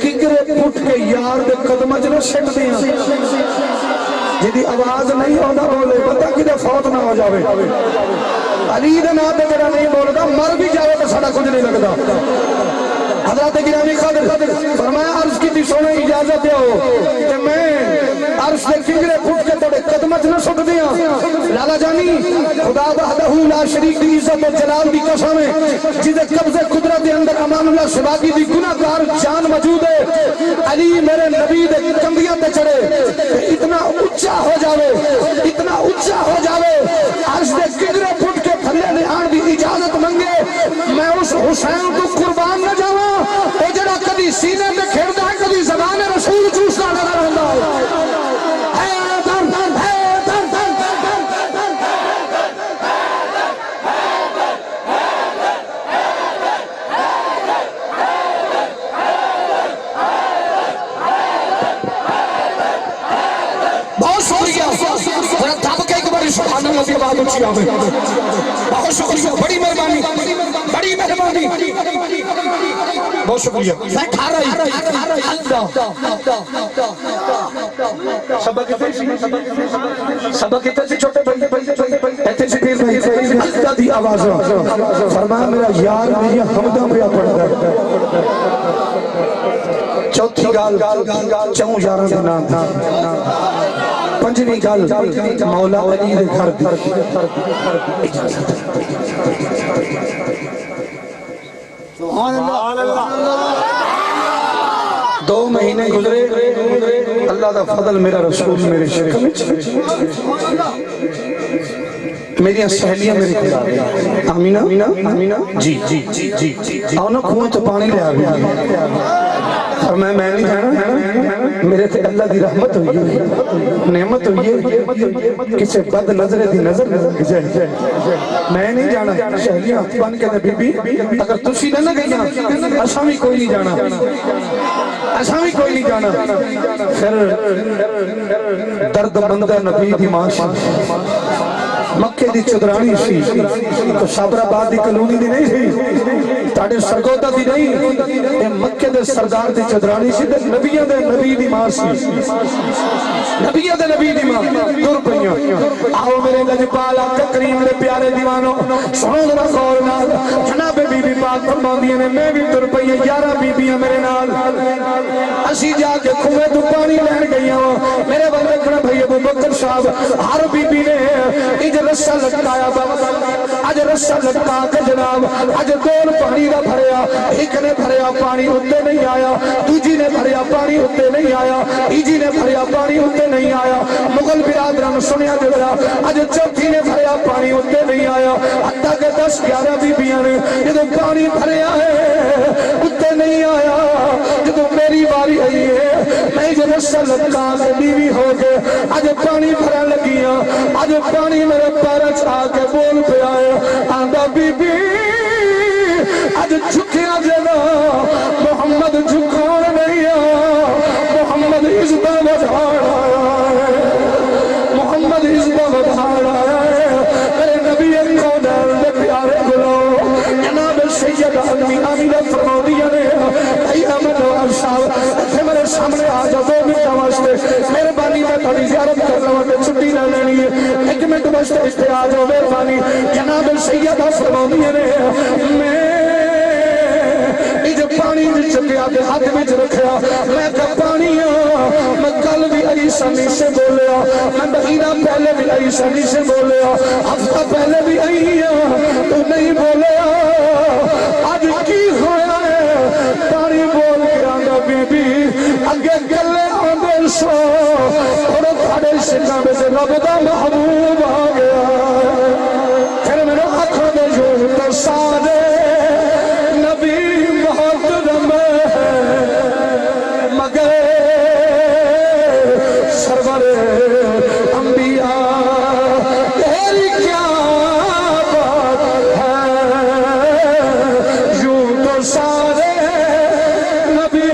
کنگرے پھٹ کے یار دے قدمہ جنہ شک دیا جدی آواز نہیں ہونا بولے بتا کدے فوت نہ ہو جاوے علی دے ناتے میرا نہیں بولتا مر بھی جاوے تو سڑا کچھ نہیں لگتا حضرت گرامی قدر فرمایا عرض کی تھی سونے اجازت دے ہو کہ میں عرش دے کنگرے پھٹ کے توڑے قدمت نہ سک دیا لالا جانی خدا وحدہ لا شریک دی عزت و جلال دی قسم ہے جسے قبض قدرت دے اندر امان اللہ شباقی دی گناہ کار جان موجود ہے علی میرے نبی دے کندیاں تے چڑھے اتنا اچھا ہو جاوے عرش دے کنگرے پھٹ کے تھلے نہان دی اجازت منگے میں اس حسین کو قربان نہ جاواں وہ جڑا کدی سینے میں کھیڑتا ہے کدی زبان رسول چوستا نظر ہوتا ہے بہت شکریہ ذرا دب کے ایک باری سبحان اللہ کی بات اچھی آوے بہت شکریہ بڑی مہربانی بہت شکریہ میں کھا رہی سبق کتے سی چھوٹے بھائی ایتے سی پیر بھائی اللہ دی آواز فرمایا میرا یار میری حمدہ پہ پڑھتا ہے چوتھی گال چون یارہ دے نام پنجویں گال مولا علی دے گھر دی دو مہینے گزرے اللہ دا فضل میرا رسول میرے شرک میری سہیلیاں میری خدا آمینہ جی جی جی جی آنا کنویں تو پانی لے آگیا اور میں نہیں جانا میرے تھے اللہ دی رحمت ہوئی نعمت ہوئی کسے بد نظرے دی نظر جائے میں نہیں جانا سہیلیاں بن کے بی بی اگر تسی نہ گئی اساں بھی کوئی نہیں جانا اساں بھی کوئی نہیں جانا پھر درد مندہ نبی دی معاشی مکے دی چدرانی سی تو شابر آباد دی کلونی دی نہیں سی تاڑے سرگوتا دی نہیں اے مکے دے سردار دی چدرانی سی نبیہ دے نبی دی ماں سی نبیہ دے نبی دی ماں دور پہیاں آؤ میرے لجپال آقا کریم دے پیارے دیوانوں سنو ذرا غور نال جناب بی بی پاک فرماندیاں نے میں بھی دور پہیاں 11 بی بیاں میرے نال اسی جا کے کھوے تو پانی لین گئیاں میرے بندے کھڑا بھئی ابو بکر صاحب ہر بی بی نے رسا لٹکایا اج رسا لٹکا کے جناب اج دول پانی دا بھریا ایک نے بھریا پانی ہوتے نہیں آیا دوجی نے بھریا پانی ہوتے نہیں آیا تیجی نے بھریا پانی ہوتے نہیں آیا مغل برادران سنیا جڑا اج چوتھی نے بھریا پانی ہوتے نہیں آیا حتیٰ کہ 10-11 بیبیاں نے جدو پانی بھریا ہے ہوتے نہیں آیا جدو میری باری آئی ہے میں جو رسا لٹکا کے بیوی ہو گئے اج پانی بھرا لگیاں اج پانی میرے پیرا چھا کے بول پہ آئے آندہ بی بی اج جھکیا جنا محمد جھکان نہیں محمد عزبہ بدھانا محمد عزبہ بدھانا میرے نبی کونین دے پیارے گلو جناب سید آمینہ فرمودیہ نے بھائی احمد نواز صاحب اتھے میرے سامنے آ جا 2 منٹ واسطے مہربانی میں تھوڑی زیارت کرنا واسطے چھٹی نہ لینی ہے 1 منٹ واسطے اس پہ آ جاؤ مہربانی جناب سیدہ فرمودیہ نے میں جو پانی چکیا کے ہاتھ میں رکھیا میں کہا پانی میں کل بھی عیسانی سے بولیا میں مہینہ پہلے بھی عیسانی سے بولیا ہفتہ پہلے بھی آئی تو نہیں بولیا آج کی ہویا ہے پانی بول کے آنگا بی بی اگے گلے آندے سو اور تھاڑے شکا میں سے رب دا محبوب آ گیا پھر میرے آنکھوں میں جو تو سارے نبی محترم مگر سرور انبیاء تیری کیا بات ہے یوں تو سارے نبی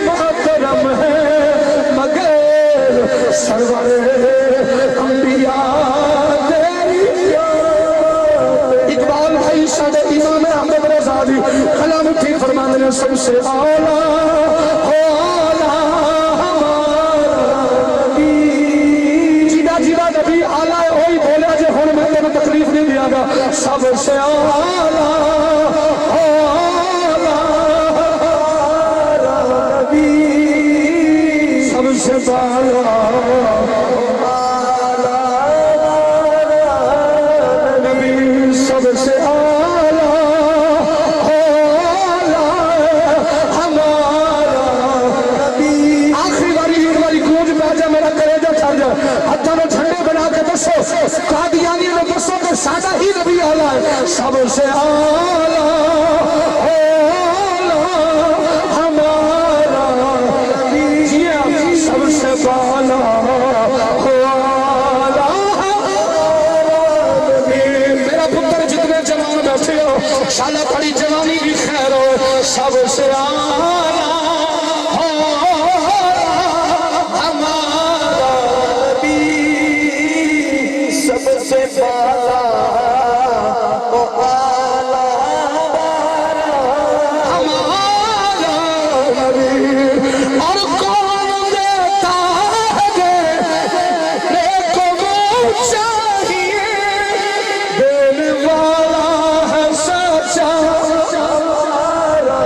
محترم ہے مگر سرور انبیاء تیری کیا اقبال بھائی سادے امام احمد رضا دی کلام اٹھی فرمانے نے سب سے آلہ نبی آلہ ہوئی بولے جے ہون میں تمہیں تکلیف نہیں دیا گا سب سے آلہ نبی سب سے بالا نبی سب سے آلہ ہمارا نبی آخری باری گونج پہ جا میرا کلیجہ چھڑ جا ہتھا میں جھنڈے بنا کے دسو قادیانی میں دسو کہ سادہ ہی نبی آلہ ہے سب سے آلہ ہمارا نبی سب سے بالا میرا پتر جتنے جوان بیٹھے ہو شالا پڑی جوانی کی خیر ہو سب سے آلہ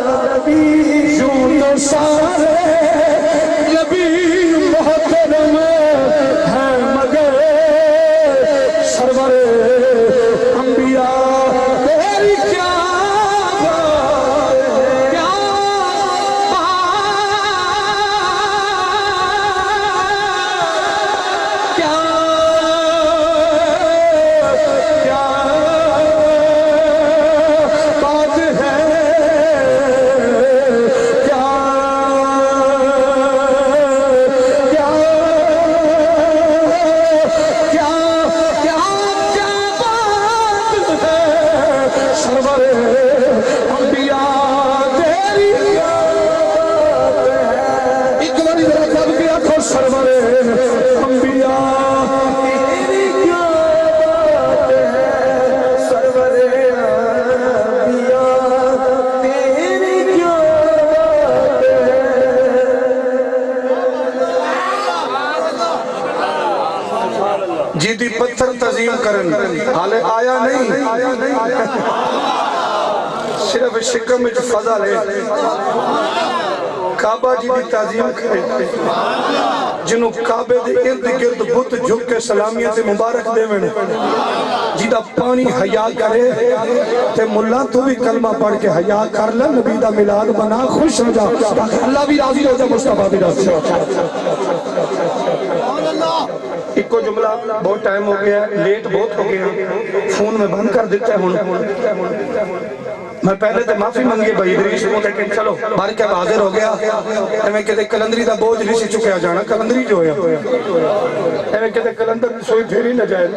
نبی کیا بات ہے، کیا بات ہے سرور انبیاء تیری بات ہے۔ ایک باری ذرا کب کیا تو سرور انبیاء تیری کیا بات ہے، سرور انبیاء تیری کیا بات ہے۔ جی دی پتھر تعظیم کرن حالے آیا نہیں، صرف شکم میں جو فضا لے کعبہ جی دی تعظیم کرے، جنہوں کعبے دے ارد گرد بت جھک کے سلامیت مبارک دے میں جیدہ پانی حیاء کرے تے ملا تو بھی کلمہ پڑھ کے حیاء کر لے، نبی دا ملاد بنا خوش ہو جا، اللہ بھی راضی ہو جا، مصطفیٰ بھی راضی ہو جا۔ ایک کو جملہ بہت ٹائم ہو گیا، لیٹ بہت ہو گیا، فون میں بند کر دیتے ہیں۔ میں پہلے تو معافی منگی بھائی ادریس کو، لیکن چلو بار کے حاضر ہو گیا۔ میں کہتے کلندری دا بوجھ نہیں سی چکیا جانا، کلندری جو ہے میں کہتے کلندر سوئی پھیری نہ جائے،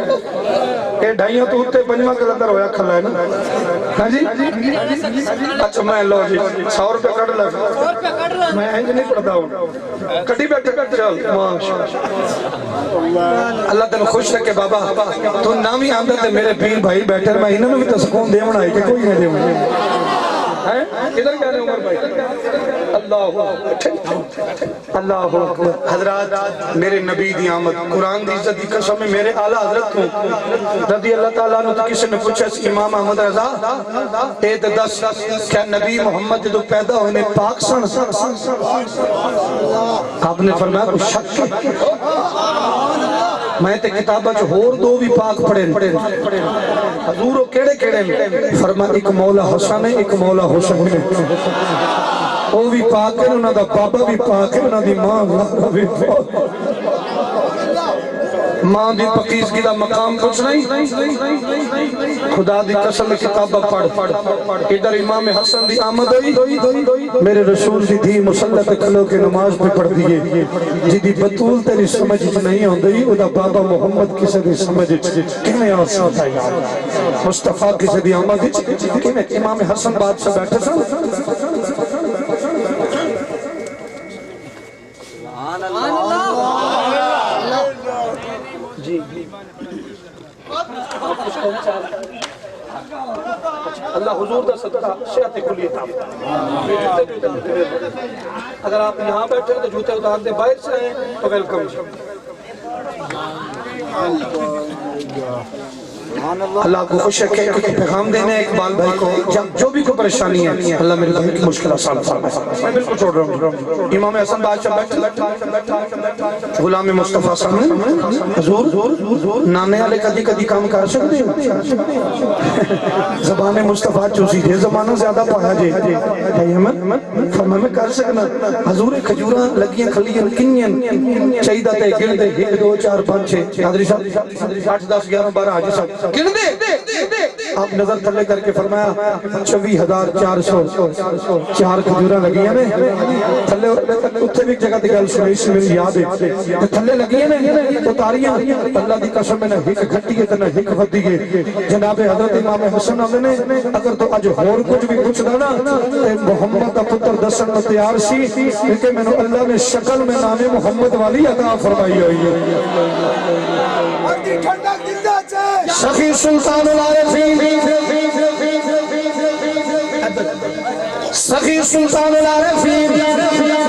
اے ڈھائیوں تو ہوتے پنجمہ کلندر ہویا کھلا ہے نا۔ ہاں جی اچھا میں لو جی 100 روپے کٹ لگ، میں اینج نہیں پڑھتا ہوں، کٹی بیٹھے چل اللہ تیਨੂੰ خوش رکھے بابا، تو نام ہی آمدہ تے میرے پیر بھائی بیٹھے، میں انہوں نے بھی تو سکون دے منائی کہ کوئی نہیں دے منائی۔ ادھر کہہ رہے عمر بھائی؟ اللہ حضرات میرے نبی دی آمد، قرآن دی عزت دی قسم میں میرے اعلیٰ حضرت ہوں رضی اللہ تعالیٰ عنہ، تو کسی نے پوچھا امام احمد رضا اے دس کیا نبی محمد جو پیدا ہوئے پاک سن؟ آپ نے فرمایا کچھ شک میں تے کتابہ جو ہور دو بھی پاک پڑھیں حضورو کیڑے کیڑے فرما ایک مولا حسن ہے ایک مولا حسن ہے، وہ بھی پاک ہے انہوں دا بابا بھی پاک ہے انہوں دی ماں بھی پاک ہے، ماں دی پاکیزگی دا مقام کچھ نہیں، خدا دی قسم کتابہ پڑھ ادھر امام حسن دی آمد ہوئی، میرے رسول دی دھی مسلط کھلو کے نماز پہ پڑھ دیئے، جی دی بطول تیری سمجھ نہیں ہوں دی، او دا بابا محمد کسے دی سمجھ کیمیں آ سکتا ہے، مصطفیٰ کسے دی آمد کیمیں امام حسن بات سے بیٹھے سن۔ جی اللہ حضور دا صدقہ صحت کھلی عطا، اگر آپ یہاں بیٹھے تو جوتے اتار دے، باہر سے آئیں تو ویلکم۔ اللہ کو خوش رکھے، پیغام دینے اقبال بھائی کو جو بھی کوئی پریشانی ہے اللہ میرے بھائی کی مشکل آسان فرمائے۔ میں بالکل چھوڑ رہا ہوں، امام حسن بادشاہ بیٹھے، غلام مصطفیٰ سامنے حضور نانے والے کدی کدی کام کر سکتے ہیں، زبان مصطفیٰ چوسی جے زمانہ زیادہ پایا جے فرما میں کر سکنا، حضور کھجوراں لگیاں کھلیاں کنیاں چاہیدہ تے گن دے 1 2 4 5 6 حاضری صاحب 8 10 11 12 حاجی صاحب گن دے، آپ نظر تھلے کر کے فرمایا 24,404 کھجوراں لگیاں نے تھلے، اتھے بھی جگہ تے گل سنی اس میں یاد ہے تھلے لگیاں نے اتاریاں، اللہ دی قسم میں نہ ہک گھٹی ہے تے نہ ہک ودی ہے۔ جناب حضرت امام حسن آدھے نے اگر تو اج ہور کچھ بھی پوچھ دا نا تے محمد دا پتر دسن میں تیار سی، کیونکہ میں نے اللہ نے شکل میں نام محمد والی عطا فرمائی ہوئی ہے۔ سخی سلطان العارفین، سخی سلطان العارفین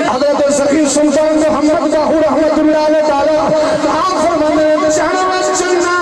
حضرت سخی سلطان محمد باہو رحمت اللہ علیہ تعالیٰ آپ فرمانے جانا مسجدنا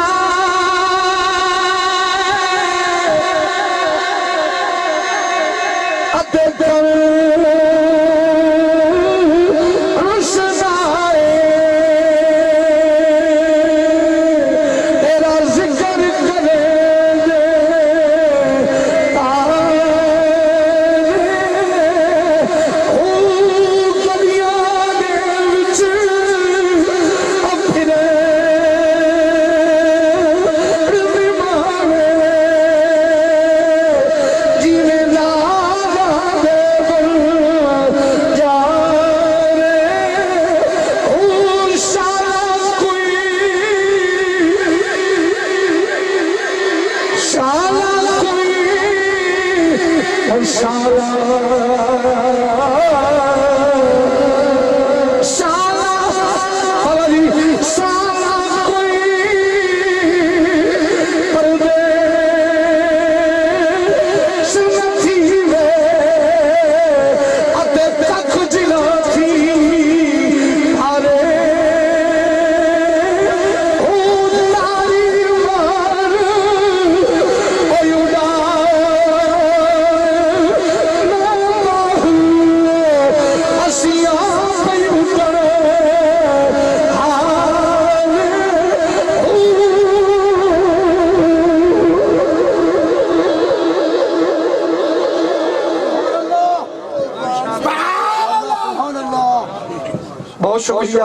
شکریہ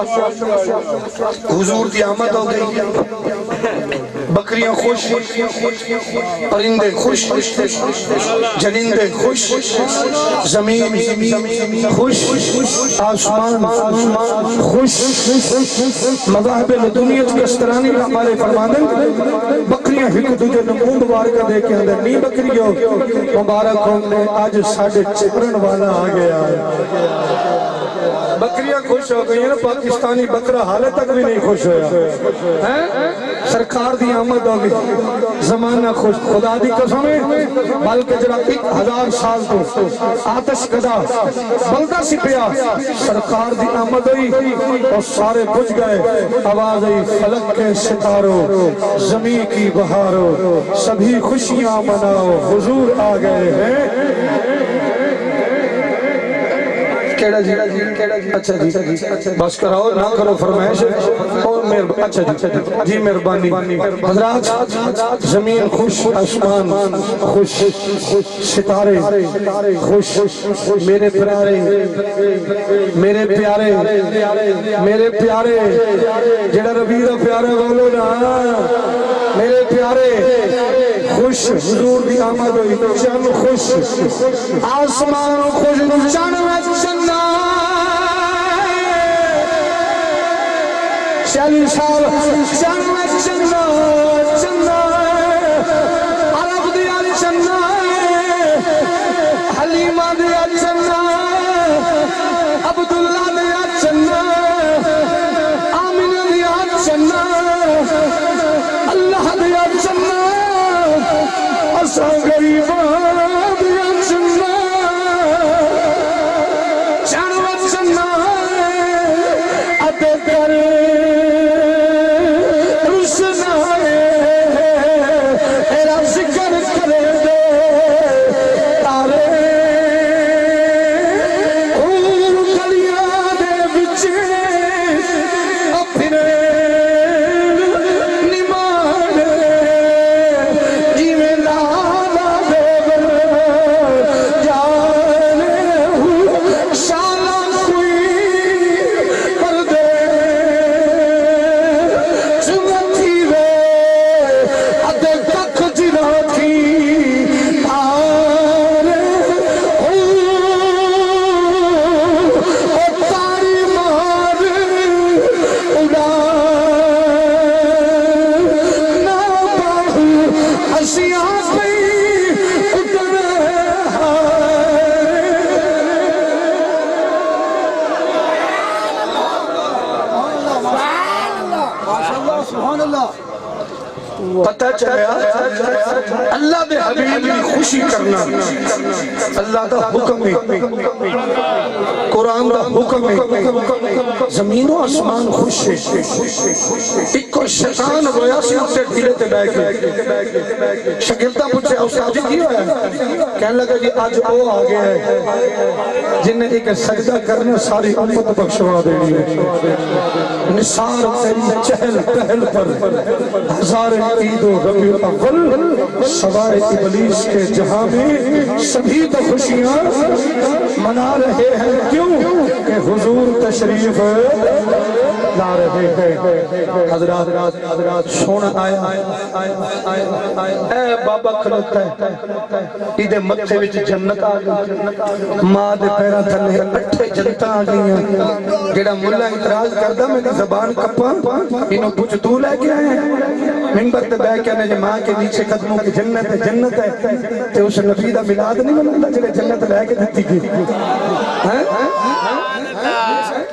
حضور کی آمد ہو گئی بکریاں خوش پرندے خوش جنندے خوش زمین خوش آسمان خوش مذاہب لدنیت کی استرانی ہمارے فرماندن بکریاں ہک دوجے نمو مبارکہ دے کے اندر نہیں بکریوں مبارک ہونے آج ساڑھے چپرن والا آ گیا بکریاں خوش ہو گئی ہیں پاکستانی بکرہ حالے تک بھی نہیں خوش ہویا سرکار دی آمد ہو گئی زمانہ خوش خدا دی قسمیں بلکہ جڑا 1000 سال تو آتش کدا بلدہ سی پیا سرکار دی آمد ہوئی اور سارے بجھ گئے آواز آئی فلک کے ستاروں زمین کی بہاروں سبھی خوشیاں مناؤ حضور آ گئے ہیں کیڑا جی اچھا جی بس کراؤ نہ کرو فرمائش اچھا جی مہربانی حضرات زمین خوش آسمان خوش ستارے خوش میرے پیارے میرے پیارے میرے پیارے جڑا ربی دا پیارا بولو نا میرے پیارے خوش حضور دی آمد ہوئی چن خوش آسمان خوش چن وچ چنا چلی سال چن وچ چنا چنا عرب دیا چنا حلیمہ دیا چنا عبداللہ دیا چنا آمینہ دیا چنا اللہ دیا چنا اساں غریباں دیا چنا چن وچ چنا اتے کر رسنا تیرا ذکر کرے دے تارے گلیاں دے وچ اپنے نمان جیویں لالا دے جانے شالا کوئی پردے سنتی وے ادے تک جنا تھی تارے تاری مار اڑا نہ باہو ہسیاں پئی اتنے پتہ چلیا اللہ دے حبیب کی خوشی کرنا اللہ دا حکم ہے قرآن دا حکم ہے زمین و آسمان خوش ہے ایک کو شیطان رویا سی اسے دلے تے بیٹھ کے شاگردہ پوچھے استاد جی کی ہوا ہے کہنے لگا جی آج وہ آ گیا ہے جن نے ایک سجدہ کرنے ساری امت بخشوا دینی ہے نثار تیری چہل پہل پر ہزار عید و ربیع الاول سوائے ابلیس کے جہاں میں سبھی تو خوشیاں منا رہے ہیں کیوں کہ حضور تشریف لا رہے ہیں حضرات سونا آیا اے بابا کھلوتا ہے عید متھے وچ جنت آ گئی ماں دے پیراں تھلے 8 جنتاں آ گئیاں جڑا مولا اعتراض کردا میری زبان کپاں انہوں پوچھ تو لے کے آئے ہیں منبر تے بیٹھ کے نے ماں کے نیچے قدموں کی جنت ہے تے اس نبی دا میلاد نہیں مناتا جڑے جنت لے کے دتی گئی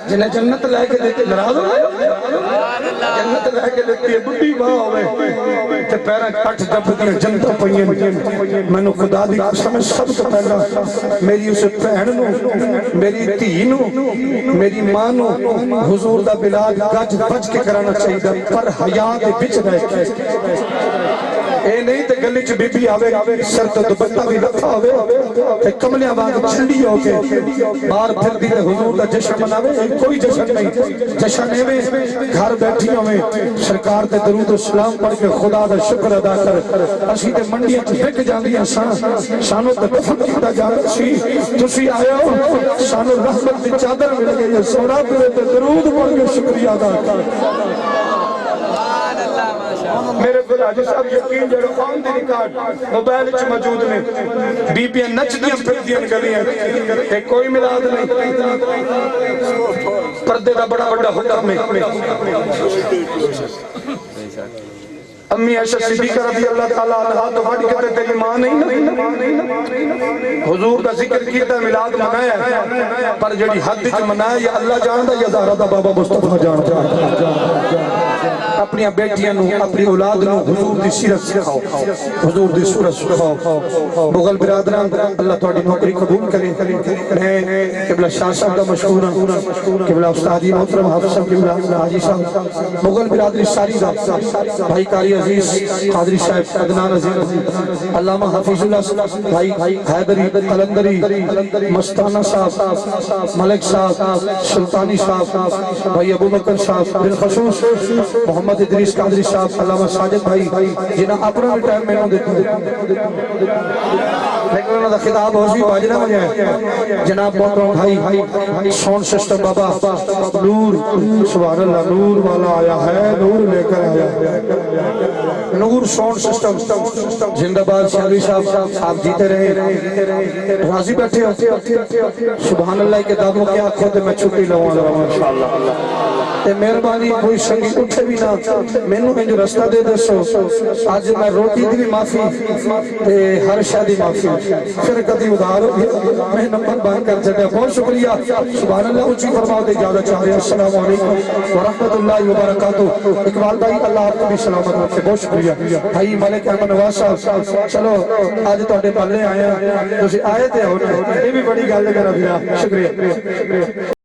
جنہیں جنت لے کے دیتے ناراض ہو جنت لے کے دیتی ہے بڑی ماں ہوئے تے پیراں کٹ جب دیا جنتوں پئیں میں نے خدا دی قسم سب تو پہلا میری اس بہن نو میری دھی نو میری ماں نو حضور دا میلاد گج بج کے کرانا چاہیے پر حیا دے وچ رہ کے اے نہیں تے گلی چ بی بی آوے سر تے دوپٹہ بھی رکھا ہوے تے کملیاں وانگ چھنڈی ہو کے باہر پھر دی حضور دا جشن مناوے کوئی جشن نہیں جشن ایویں گھر بیٹھی ہوے سرکار تے درود و سلام پڑھ کے خدا دا شکر ادا کر اسی تے منڈیاں چ وک جاندیاں سانو تے دفن کیتا جاندا سی تسی آئے ہو سانو رحمت دی چادر مل گئی ہے سونا تے درود پڑھ کے شکریہ ادا کر میرے خدا حاجی صاحب یقین جڑو خان دی ریکارڈ موبائل وچ موجود نے بی بیاں نچدیاں پھردیاں گلیاں تے کوئی میلاد نہیں پردے دا بڑا بڑا حکم ہے امی عائشہ صدیقہ رضی اللہ تعالیٰ عنہ تو بڑی کہتے تیری ماں نہیں حضور دا ذکر کیتا میلاد منایا پر جڑی حد وچ منایا یا اللہ جاندا یا زہرا دا بابا مصطفیٰ جاندا اپنی بیٹیاں نو اپنی اولاد نو حضور دی سیرت سکھاؤ حضور دی سورت سکھاؤ مغل برادران اللہ تہاڈی نوکری قبول کرے میں قبلہ شاہ صاحب دا مشہور ہوں قبلہ استادی محترم حافظ صاحب قبلہ حاجی صاحب مغل برادری ساری دا بھائی کاری عزیز قادری صاحب عدنان عزیز علامہ حفیظ اللہ بھائی حیدری قلندری مستانہ صاحب ملک صاحب سلطانی صاحب بھائی ابو بکر صاحب بن خصوص محمد ادریس قادری صاحب علامہ ساجد بھائی جنہاں اپنا بھی ٹائم میں نہ دیتے لیکن انہوں نے خطاب ہو سی باجنہ ہو جائے جناب محترم بھائی سون سسٹم بابا نور سبحان اللہ نور والا آیا ہے نور لے کر آیا ہے نور سون سسٹم زندہ باد شاہدی صاحب آپ جیتے رہے راضی بیٹھے ہو سبحان اللہ کے دادوں کے آنکھوں تے میں چھٹی لوں انشاءاللہ تے مہربانی کوئی سنگی اٹھے بھی نہ میں نے جو رستہ دے دے سو آج میں روٹی دی بھی معافی تے ہر شادی معافی پھر کدی ادھار ہو گیا میں نمبر بند کر چکے بہت شکریہ سبحان اللہ اچھی فرماؤ دے اجازت چاہ رہے ہیں السلام علیکم ورحمت اللہ وبرکاتہ اقبال بھائی اللہ آپ کو بھی سلامت رکھے بہت شکریہ بھائی ملک احمد نواز صاحب چلو آج تہاڈے پلے آئے ہیں تسی آئے تے ہو یہ بھی بڑی گل ہے میرا بھیا شکریہ